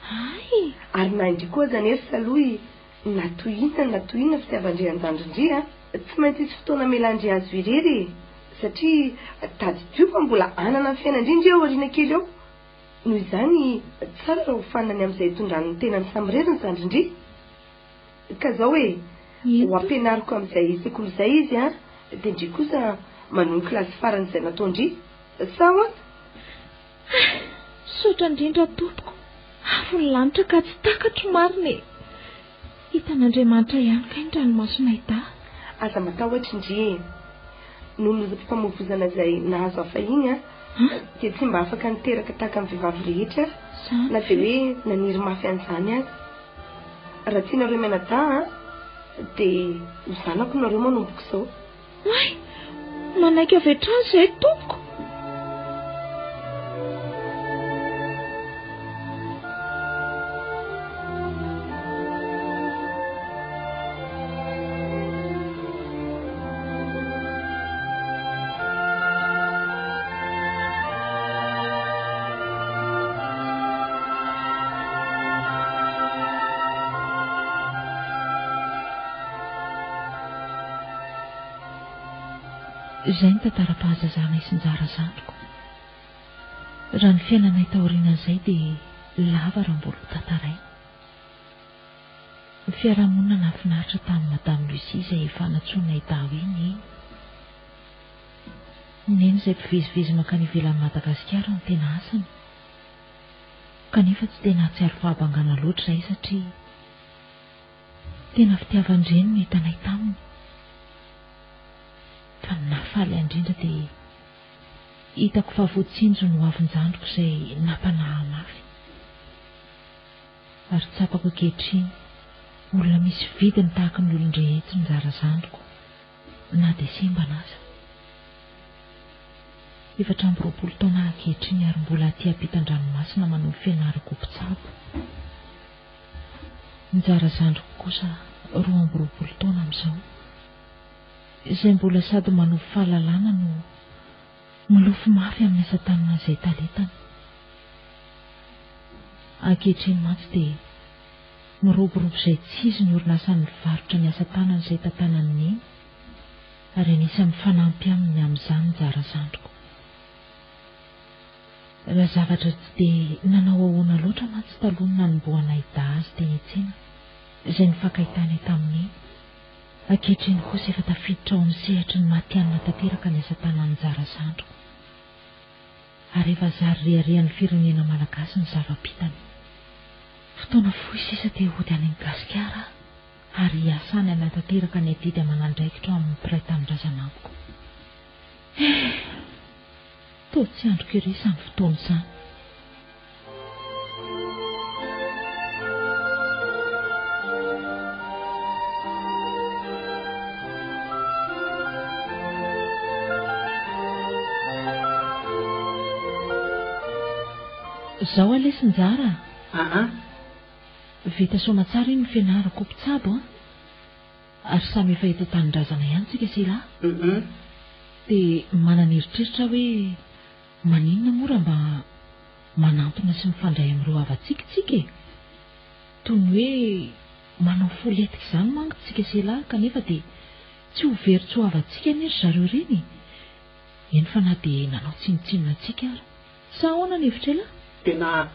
ay ary na indri koa zany ery saloha natoinona fitiavan-drian-jandrindria tsy maintsy isy fotoana melandry azy irery satria tady diofa mbola anana ny fiainandrindra eo ariana kely eo noho izany tsara raha ho fanany amin'izay tondrany tenany samyreriny zandrindria ka zao hoe ho ampianariko amin'izay sekoly izay izy dia indri kosa manon kilasy farany izay nataondry sao sotra indrindra tompoko avy ny lanitra ka tsy takatro mariny hitan'Andriamanitra ihany ka indranomasonay da aza matahotra indri noho ny fifamoivozana izay nahazo afahiny dia tsy mba afaka niteraka tahaka amin'ny vehivavy rehetra na dia hoe naniry mafy an'izany azy raha tianareo mianada dia ho zanako nareo manomboko izao ay manaiky avy hatrany izay tompoko izay ny tantara-pahazazana isin-jara zandriko raha ny fiainanay taorianan'izay dia lava raha mbola tantaray ny fiarahamonina nahafinaritra tamin'ny madame Lucie izay efa natsoinay tao iny neny izay mpivezivezy mankany ivelan'ny Madagasikara ny tena asany kanefa tsy tena hatsiaro fahabangana loatra izy satria tena fitiavan-dreny no hitanay taminy fa nafaly andrindra dia hitako fa voatsinjo no avin-jandriko izay nampanahy mafy ary tsapako ankehitriny olona misy vidiny tahaka ny olon-drehetra ny zara zandriko na dia semba naza 7 taona ankehitriny ary mbola aty ampitan-dranomasina manao fianarako mpitsabo ny zara zandriko kosa 12 taona amin'izao izay mbola sady manao fahalalana no milofo mafy amin'ny asa tanana izay talentany ankehitriny mantsy dia miroborobo izay tsy izy ny orinasan'ny varotra ny asa tanana izay tantanany iny ary anisan'ny fanampy aminy amin'izany ny zara zandriko raha zavatra tsy dia nanao ahoana loatra mantsy taloha nanomboanay da azy teny an-tsena izay nifankahitany tamin'iny ankehitriny kosa efa tafiditra ao amin'ny sehatra ny matianina tanteraka ny asa tanan'ny zara zandriko ary efa zary riarian'ny firenena malagasy ny zava-pitany fotoana fohy sisa dia hody any Madagasikara ary hiasany hanatanteraka ny adidy aman'andraikitra amin'ny mpiray tanindrazana amiko toa tsy androko ery isany fotoana izany zao alesin-jara vita soma tsara iny ny fianarako mpitsabo ary samy efa eto tanindrazana ihany tsika sila dia manana eritreritra hoe maninona mora mba manantona sy mifandray amin'ireo havatsikatsika toy ny hoe manao foletika izany manko tsika sila kanefa dia tsy ho very tsy ho havatsika nery zareo ireny eny fa na dia nanao tsinotsinona tsika ary sa ahoana ny hevitra ela tena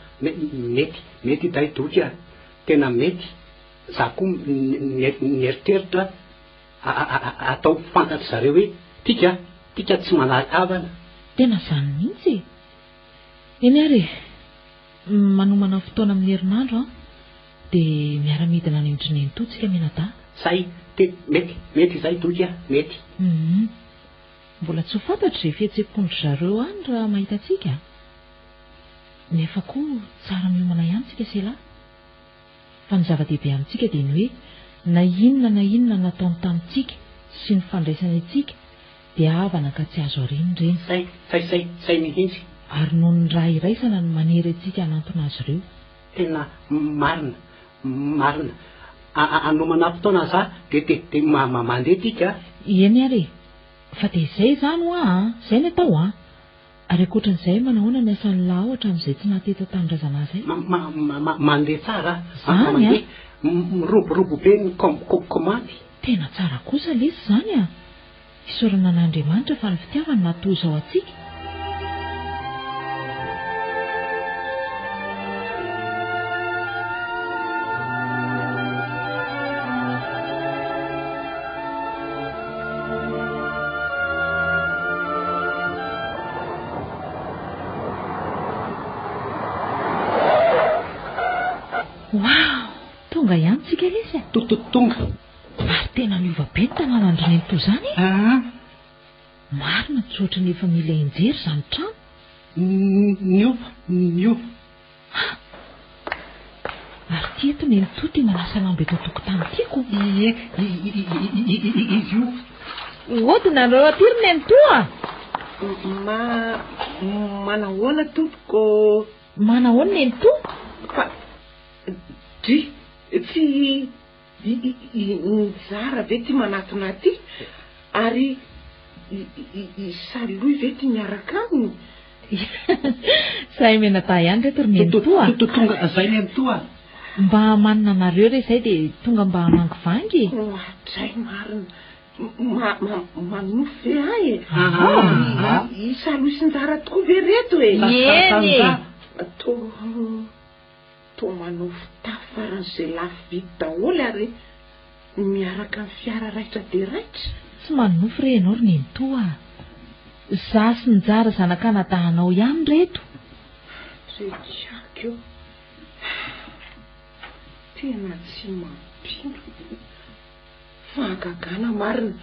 mety day doky tena mety za koa mieritreritra atao fantatra zareo hoe tika tsy manakavana tena zany mihitsy eny ary manomana fotoana amin'ny herinandro dia miara-midina any ondrineny to tsika menada zay mety zay doky mety mbola tsy ho fantatra izay fihetsekondry zareo any raha mahita tsika nefa koa tsara miomana ihany tsika sela fa ny zava-dehibe amintsika dia ny hoe na inona nataony tamintsika sy ny fandraisana itsika dia havana ka tsy azo ariny ireny say mihitsy ary noho ny raha iraisana ny manery antsika hanantona azy ireo tena marina anomana fotoana za dia mandeha tika eny ary fa dia izay izany ho izay ny atao ary ankoatran'izay manahoana ny asan'ny lahy ohatra amin'izay tsy nahateto tanindrazana azy mandeha tsara zany miroborobo be ny komandy. tena tsara kosa lesy izany isorana an'Andriamanitra fa ny fitiavany natoy izao atsika. Tonga ihany tsika lesy tonga ary tena niova be ny tanàna andriny to izany marina tsy ohatra nefa mila enjery izany trano niova ary ty eto ny to tia manasa lamba eto tokotany tiako izy io odinareo atiry ny to manahoana tompoko manahoana ny to fa tsy nizara ve ty manatona ty ary saloy ve ty miaraka aminy zay menata ihany reto ry tonga zay ny toa mba manina anareo re izay dia tonga mba mangivangy atray marina manofy ve isaloy sy njara tokoa ve reto to manofy tafaran'izay lafy vidy daholo ary miaraka amin'ny fiara raitra dia raitra tsy manofy re ianao ry nentoa za sy njara zanak'anadahanao ihany reto retsiako eo tena tsy mampino fahagagana marina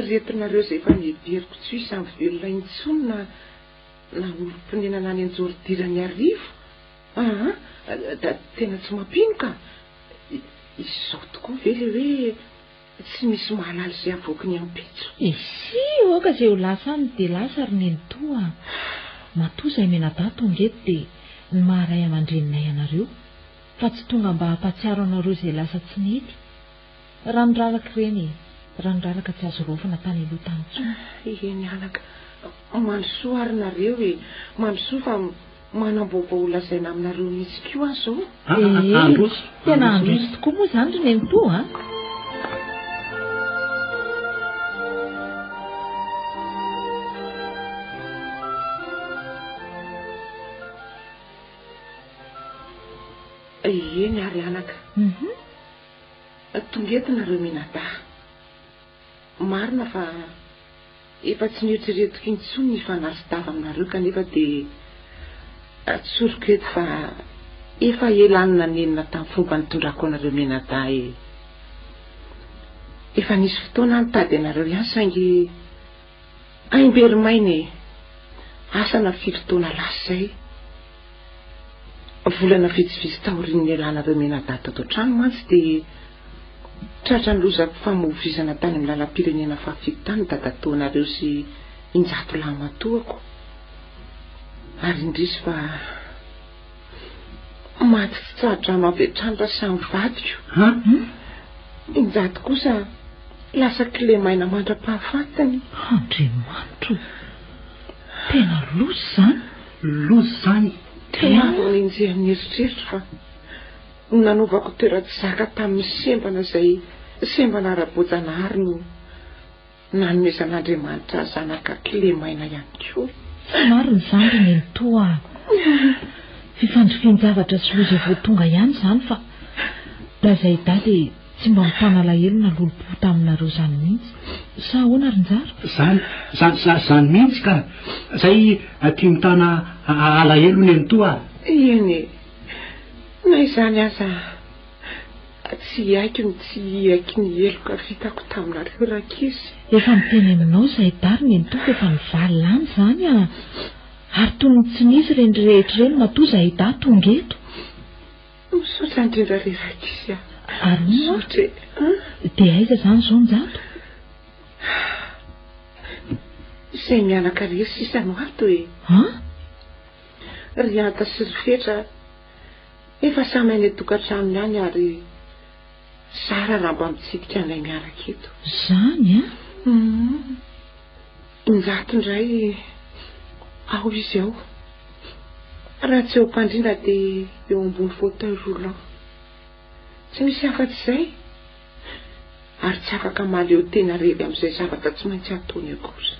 retinareo izay efa miheberiko tsy hoy samy velona intsony na olom-ponenana any anjoridirany arivo da tena tsy mampino ka izao tokoa ve le hoe tsy misy mahalala izay avoaka ny ampitso isy oka izay ho lasa any dia lasa ry nentoa matoa izay menada tonga eto dia ny maharay aman-dreninay anareo fa tsy tonga mba hampatsiaro anareo izay lasa tsy nety ranoraraka ireny ranoraraka tsy azo rofana tany aloha tany tso eny alaka mandrosoa ary nareo mandrosoa fa manambaovao olazaina aminareo mihitsy koa azo androsy tena androsy tokoa moa izany ry nentoa eny ary anaka tonga eto nareo menada marina fa efa tsy nieritreretiko intsony ny fanasitava aminareo kanefa dia tsoriko eto fa efa elanina nenina tamin'ny fomba nitondrako anareo menada efa nisy fotoana nitady anareo ihany saingy aimberymainy asana filotaona lasa zay volana vitsivitsy taorian'ny elanareo menada tato trano mantsy dia tratra nylozako famovizana tany amin'ny lalam-pirenena fahafito tany dadatoanareo sy injato lamatoako ary indrisy fa maty tsy tsadrano avetrano ra samy vadiko injato kosa lasa kilemaina mandra-pahafatany Andriamanitro tena lozy zany tena ninjehan'ny eritreritro fa nanovako toera-tsaka tamin'ny sembana izay sembana ara-boajanahary no nanomezan'Andriamanitra zanaka kilemaina ihany koa marina izany ry nentoa fifandrofian-javatra sy lozy vao tonga ihany izany fa raha izay da dia tsy mba mifanalahelo na lolo-po taminareo izany mihitsy sa ahoana ry njara zany mihitsy ka zay tia mitana alahelo nentoa eny na izany aza tsy haiko ny tsy haiky ny heloka vitako taminareo rakisy efa miteny aminao izay dary nentoka efa nivalina any izany ary toy ny tsy nisy reny rehetra ireny matoa izay da tonga eto misaotra indrindra re rakisy ary dia aiza izany izao njato izay mianaka rery sisa no ato ry anta sy ry fetra efa samy any tokantranony any ary zara raha mba mitsidika anay miaraka eto zany Injatondray aho izy ao raha tsy eo mpandrindra dia eo ambony fauteuil roulant tsy misy afa-tsy izay ary tsy afaka maleo tena revy amin'izay zavatra tsy maintsy ataony akory.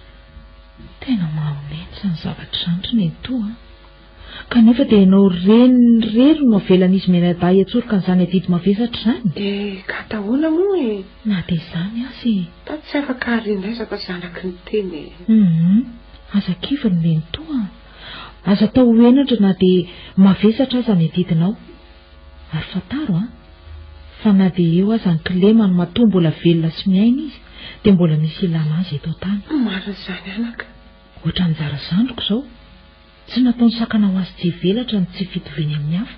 Tena mahamentsy ny zavatra zandry ny toa kanefa dia ianao rery no avelan'izy menadahy atsorika n'izany adidy mavesatra izany. Ka tahoana moa na dia izany azy da tsy afaka harindraisaka zanaky ny teny. Aza kivy ny toa aza tao hoenatra na dia mavesatra aza ny adidinao ary fantaro fa na dia eo aza ny kilema no matoa mbola velona sy miaina izy dia mbola misy ilana azy eto tany. Marina izany anaka. Ohatra ny zara zandriko izao tsy nataony sakana ho azy tsy velatra ny tsy fitoveny amin'ny hafa.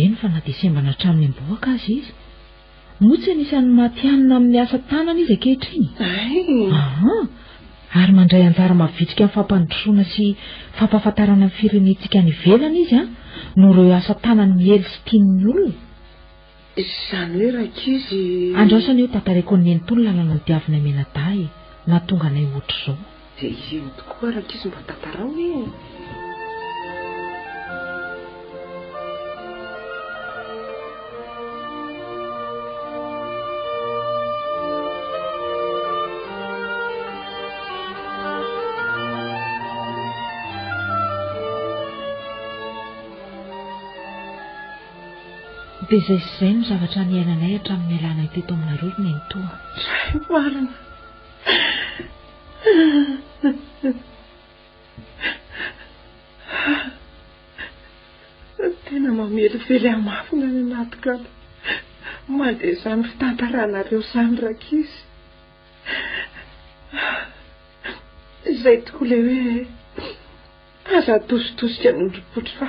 Eny fa na dia sembana hatraminy mboaka azy izy motsy anisan'ny matianina amin'ny asa tanana izy ankehitriny. Ary mandray anjara mavitrika amin'ny fampandrosoana sy fampahafantarana ny firenentsika any ivelany izy no ireo asa tanany miely sy tian'ny olona. Izany hoe rakizy andraosany eo tantareko ny nenitony lalana ny diavina menadahy na tonga nay ohatra izao. Dia ino tokoa rakizy mba tantarao hoe dia izay sy izay no zavatra niainanay hatramin'ny ialana teto aminareo ny toa. Marina. Tena mamelively amafina ny anatika mandeha izany fitantaranareo izany rakizy. Izay tokoa ilay hoe aza tositosika n'ondripotry fa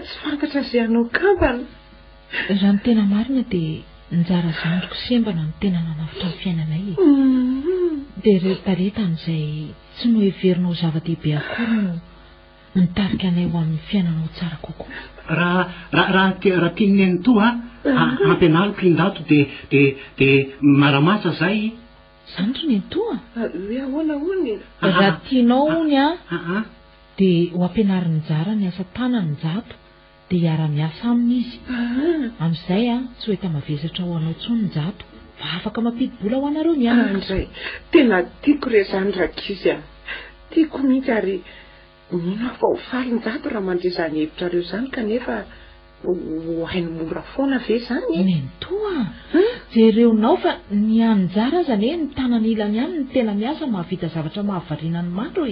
tsy fantatra izay anao kambana. Raha ny tena marina dia njara zandriko sembana no tena nanavitra ny fiainanay. Dia rehetareta amin'izay tsy no heverinao zava-dehibe akory no nitarika anay ho amin'ny fiainanao tsara kokoa. Raha tian'ny eny toa ampianariko indato dia maramasa zay. Zandry ny toa. Hoe ahoana hoany. Raha tianao hony dia ho ampianariny njara ny asa tanany njato dia hiara-miasa aminy izy. Amin'izay tsy hoe tamavesatra ho anao tsony njato fa afaka mampidi-bola ho anareo mianatra. Andray tena tiako re izany rakizy tiako mihitsy ary nino fa ho faly njato raha mandre izany hevitrareo izany kanefa ho hainy mora foana ve izany. Nentoa jereonao fa ny anjara azany hoe ny tanany ilany ihany ny tena miasa mahavita zavatra mahavariana ny maro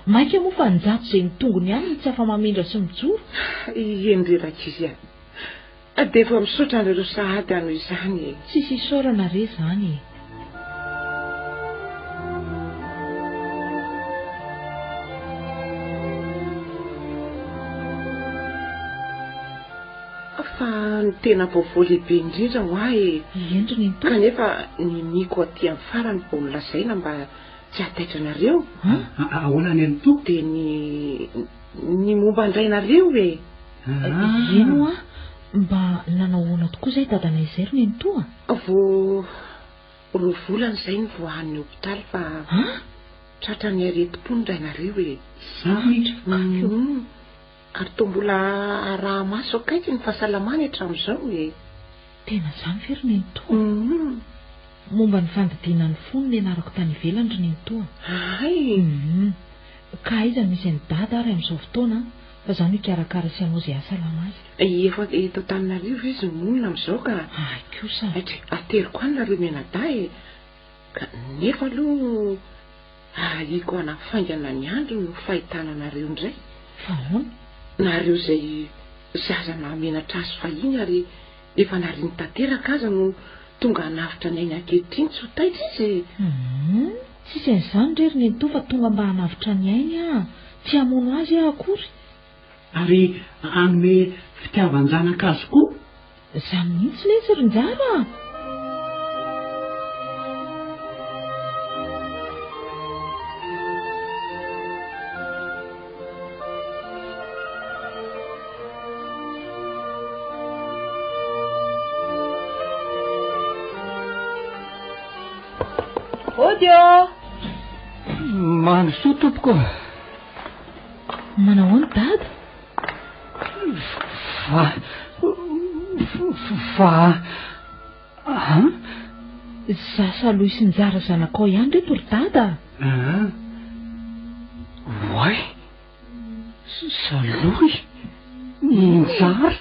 maika moa fa njato izay ny tongony ihany ny tsy afa-mamindra sy mijoro. Endre rakizy dia efa misaotra an'ireo sahady ano izany. Tsisy isaorana re izany. Fa ny tena vaovao lehibe indrindra ho ahy endriny to kanefa ny miko aty amin'ny farany mbola lazaina mba tsy hataitranareo. Ahoana ny eny to dia ny momba andrainareo ino mba nanao hoana tokoa izay dadanay izay ro neny to vo roa volana izay ny voahan'ny hopitaly fa tratra ny aretim-po ny drainareo ary to mbola raha maso akaiky ny fahasalamany hatramin'izao tena izany very neny to momba ny fandidiana ny fony ny anarako tany ivelany ry neny to ka iza misy any dada ary amin'izao fotoana fa izany hikarakara sy anao izay asalama azy. Efa eto Antananarivo izy monina amin'izao ka kosa ateriko any nareo menadahy nefa aloha iko anafaingana ny andro no fahitana nareo indray. Fa ahoana nareo izay zaza namenatra azy fahiny ary efa nariny tanteraka aza no tonga hanavitra ny ainy ankehitriny tsy ho taitra izy. Tsisy an'izany rery neny to fa tonga mba hanavitra ny ainy tsy hamono azy akory ary anome fitiavan-janaka azy koa. Izany mihitsy le izy rin-jara. Odio! Manosoa tompoko. Manao ahoana dada? Saloy sy nijara zanakao ihany reto ry dada. Oay, Saloy ninjara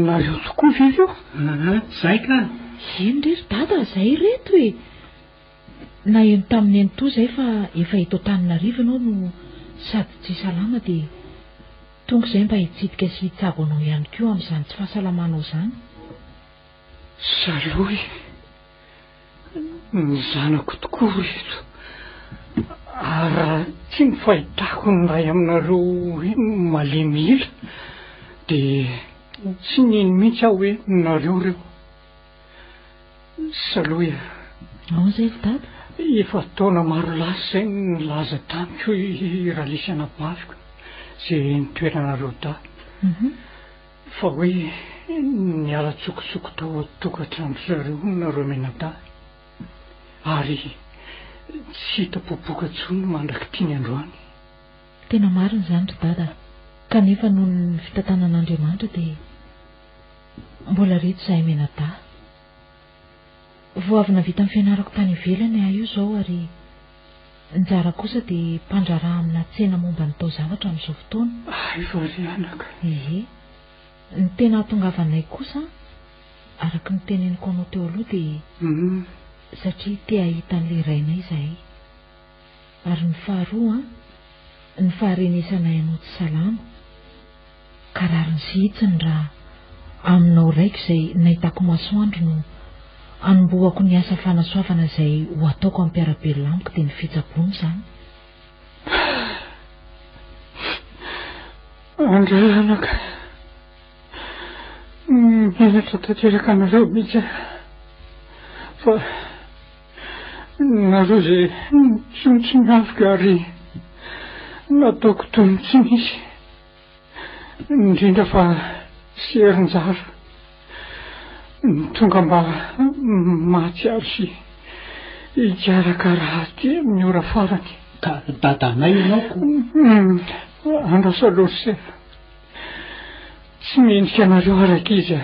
nareo tokoa ve ireo? Zay ka. Ino re ry dada, zay reto e. Na eno tamin'ny eny to zay fa efa eto Antananarivo ianao no sady tsy salama dia tonga izay mba hitsidika sy hitsabo anao ihany koa amin'izany tsy fahasalamanao izany. Saloy, ny zanako tokoa reto. Raha tsy ny fahitako ny ray aminareo hoe malemila dia tsy nino mihitsy aho hoe nareo reo. Saloy, ao zay ry dada? Efa taona maro lasa izay nilaza tamiko i Ralisy anabaviko izay nitoeranareo da. Fa hoe niala tsokotsoko tao an-tokatrano zareo nareo menada. Ary tsy hita popoka intsony mandraky tiany androany. Tena marina izany ry dada. Kanefa noho ny fitantanan'Andriamanitra dia mbola reto izahay menada. Vao avy navita amin'ny fianarako tany ivelany aho io izao ary njara kosa dia mpandraraha amina tsena momba ny taozavatra amin'izao fotoana. Efa ry anaka. Ehe. Ny tena hahatongavanay kosa araka ny teneniko anao teo aloha dia satria te hahita an'ilay rainay izahay. Ary ny faharoa ny faharenesanay anao tsy salama. Karary ny sihitsiny raha aminao raiko izay nahitako masoandro no anombohako ny asa fanasoavana izay ho ataoko amin'ny mpiarabelona amiko dia ny fitsaboana izany. Andray anaka, menatra tanteraka anareo mihitsy fa nareo izay tsontsonafika ary nataoko toy tsy misy, indrindra fa serinjara ny tonga mba mahatsiaro sy hikaraka raha ty amin'ny ora farany. Dadanay ianao andrasa loatra tsy mendrika anareo araka izy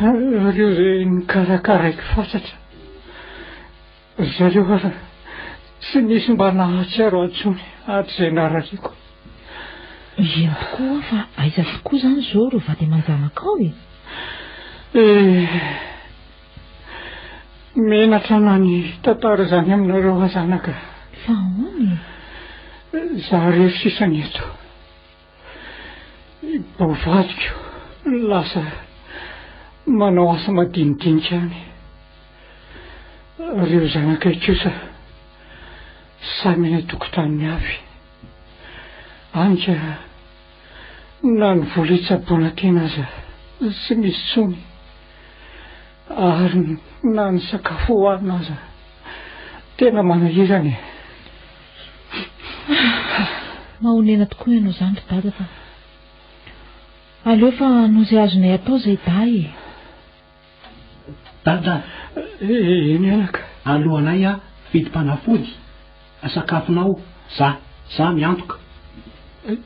ireo izay nikarakaraiky fatratra zareo ara tsy nisy mba nahatsiaro antsony hatrizay narariako. Ino tokoa fa aiza tokoa izany izao reo vady aman-janakao e. Menatra na ny tantara izany aminareo azanaka. Fa ahoana? Za rery sisany eto bovadiko lasa manao asa madinidinika any. Reo zanakay kosa samy eny an-tokotany avy. Anka na ny vola hitsaboana tena aza tsy misy tsony, ary na ny sakafo hohanina aza tena manahirany. Mahonena tokoa ianao izany ry dada fa aleo fa noho izay azonay atao izay day. Dada, eny anaka. Alohanay vidim-panafody sakafonao za miantoka.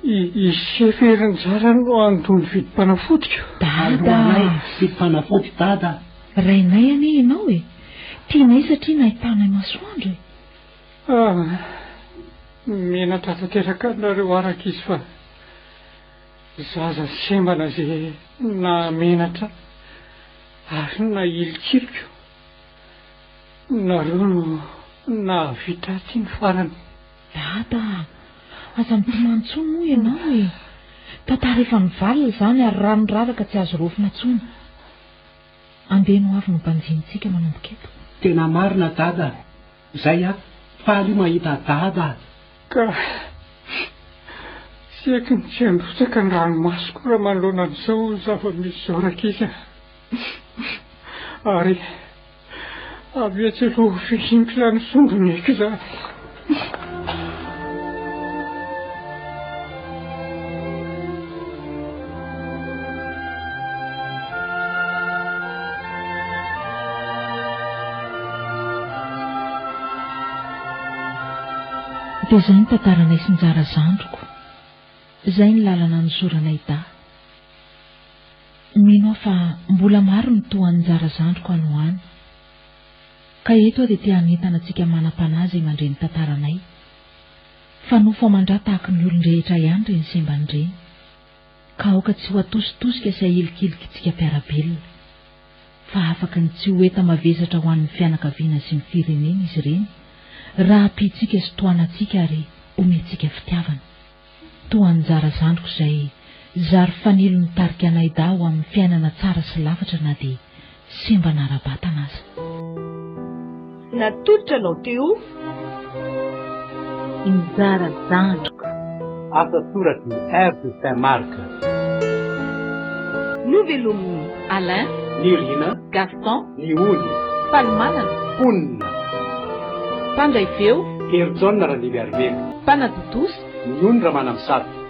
Iseferinjara no andony vidim-panafodiko. Dada, vidim-panafody dada. Rainay anie ianao e. Tianay satria nahitanay masoandro e. Menatra tanteraka anareo araka izy fa zaza sembana izay na menatra ary na ilitsiriko nareo no nahavita ty ny farany. Dada, aza mitomany tsony moa ianao e. Tantara efa nivalina izany ary ranoraraka tsy azo rofina tsony. Ambeno avy no mpanjinitsika manomboka eto. Tena marina dada. Zay faly mahita dada. Ka tsy haiko ny tsy androtsaka ny ranomasoko raha manoloana an'izao zava-misy izao raka izy. Ary avy tsy aloha fihiniko izany sondrony eky izany. dia izay ny tantaranay sy njara zandroko. Izay ny lalana nozoranay da. Mino aho fa mbola maro ny toan'ny njara zandroko anohany. Ka eto dia tia hanentana antsika manam-panahy izay mandre ny tantaranay. Fa nofo amandra tahaka ny olon-drehetra ihany reny semban'ireny. Ka aoka tsy ho atositosika sy ahilikilikintsika mpiarabelona. Fa afaka ny tsy ho eta mavesatra ho an'ny fianakaviana sy ny firenena izy ireny, raha ampitsika sy toanantsika ary omentsika fitiavana. Toa njara zandriko izay zary fanilo nitarika anay da ho amin'ny fiainana tsara sy lafatra na dia semba nara-batana aza. Natolotra anao teo? Njara zandriko. Asa soratry R. de Saint-Marc. Novelominy Alain, Nirina, Gaston, Niony, Palmanana, Ponina, Pandray feo, Herzon Randivervelo, Panadodosy, Niony Ramanamsato.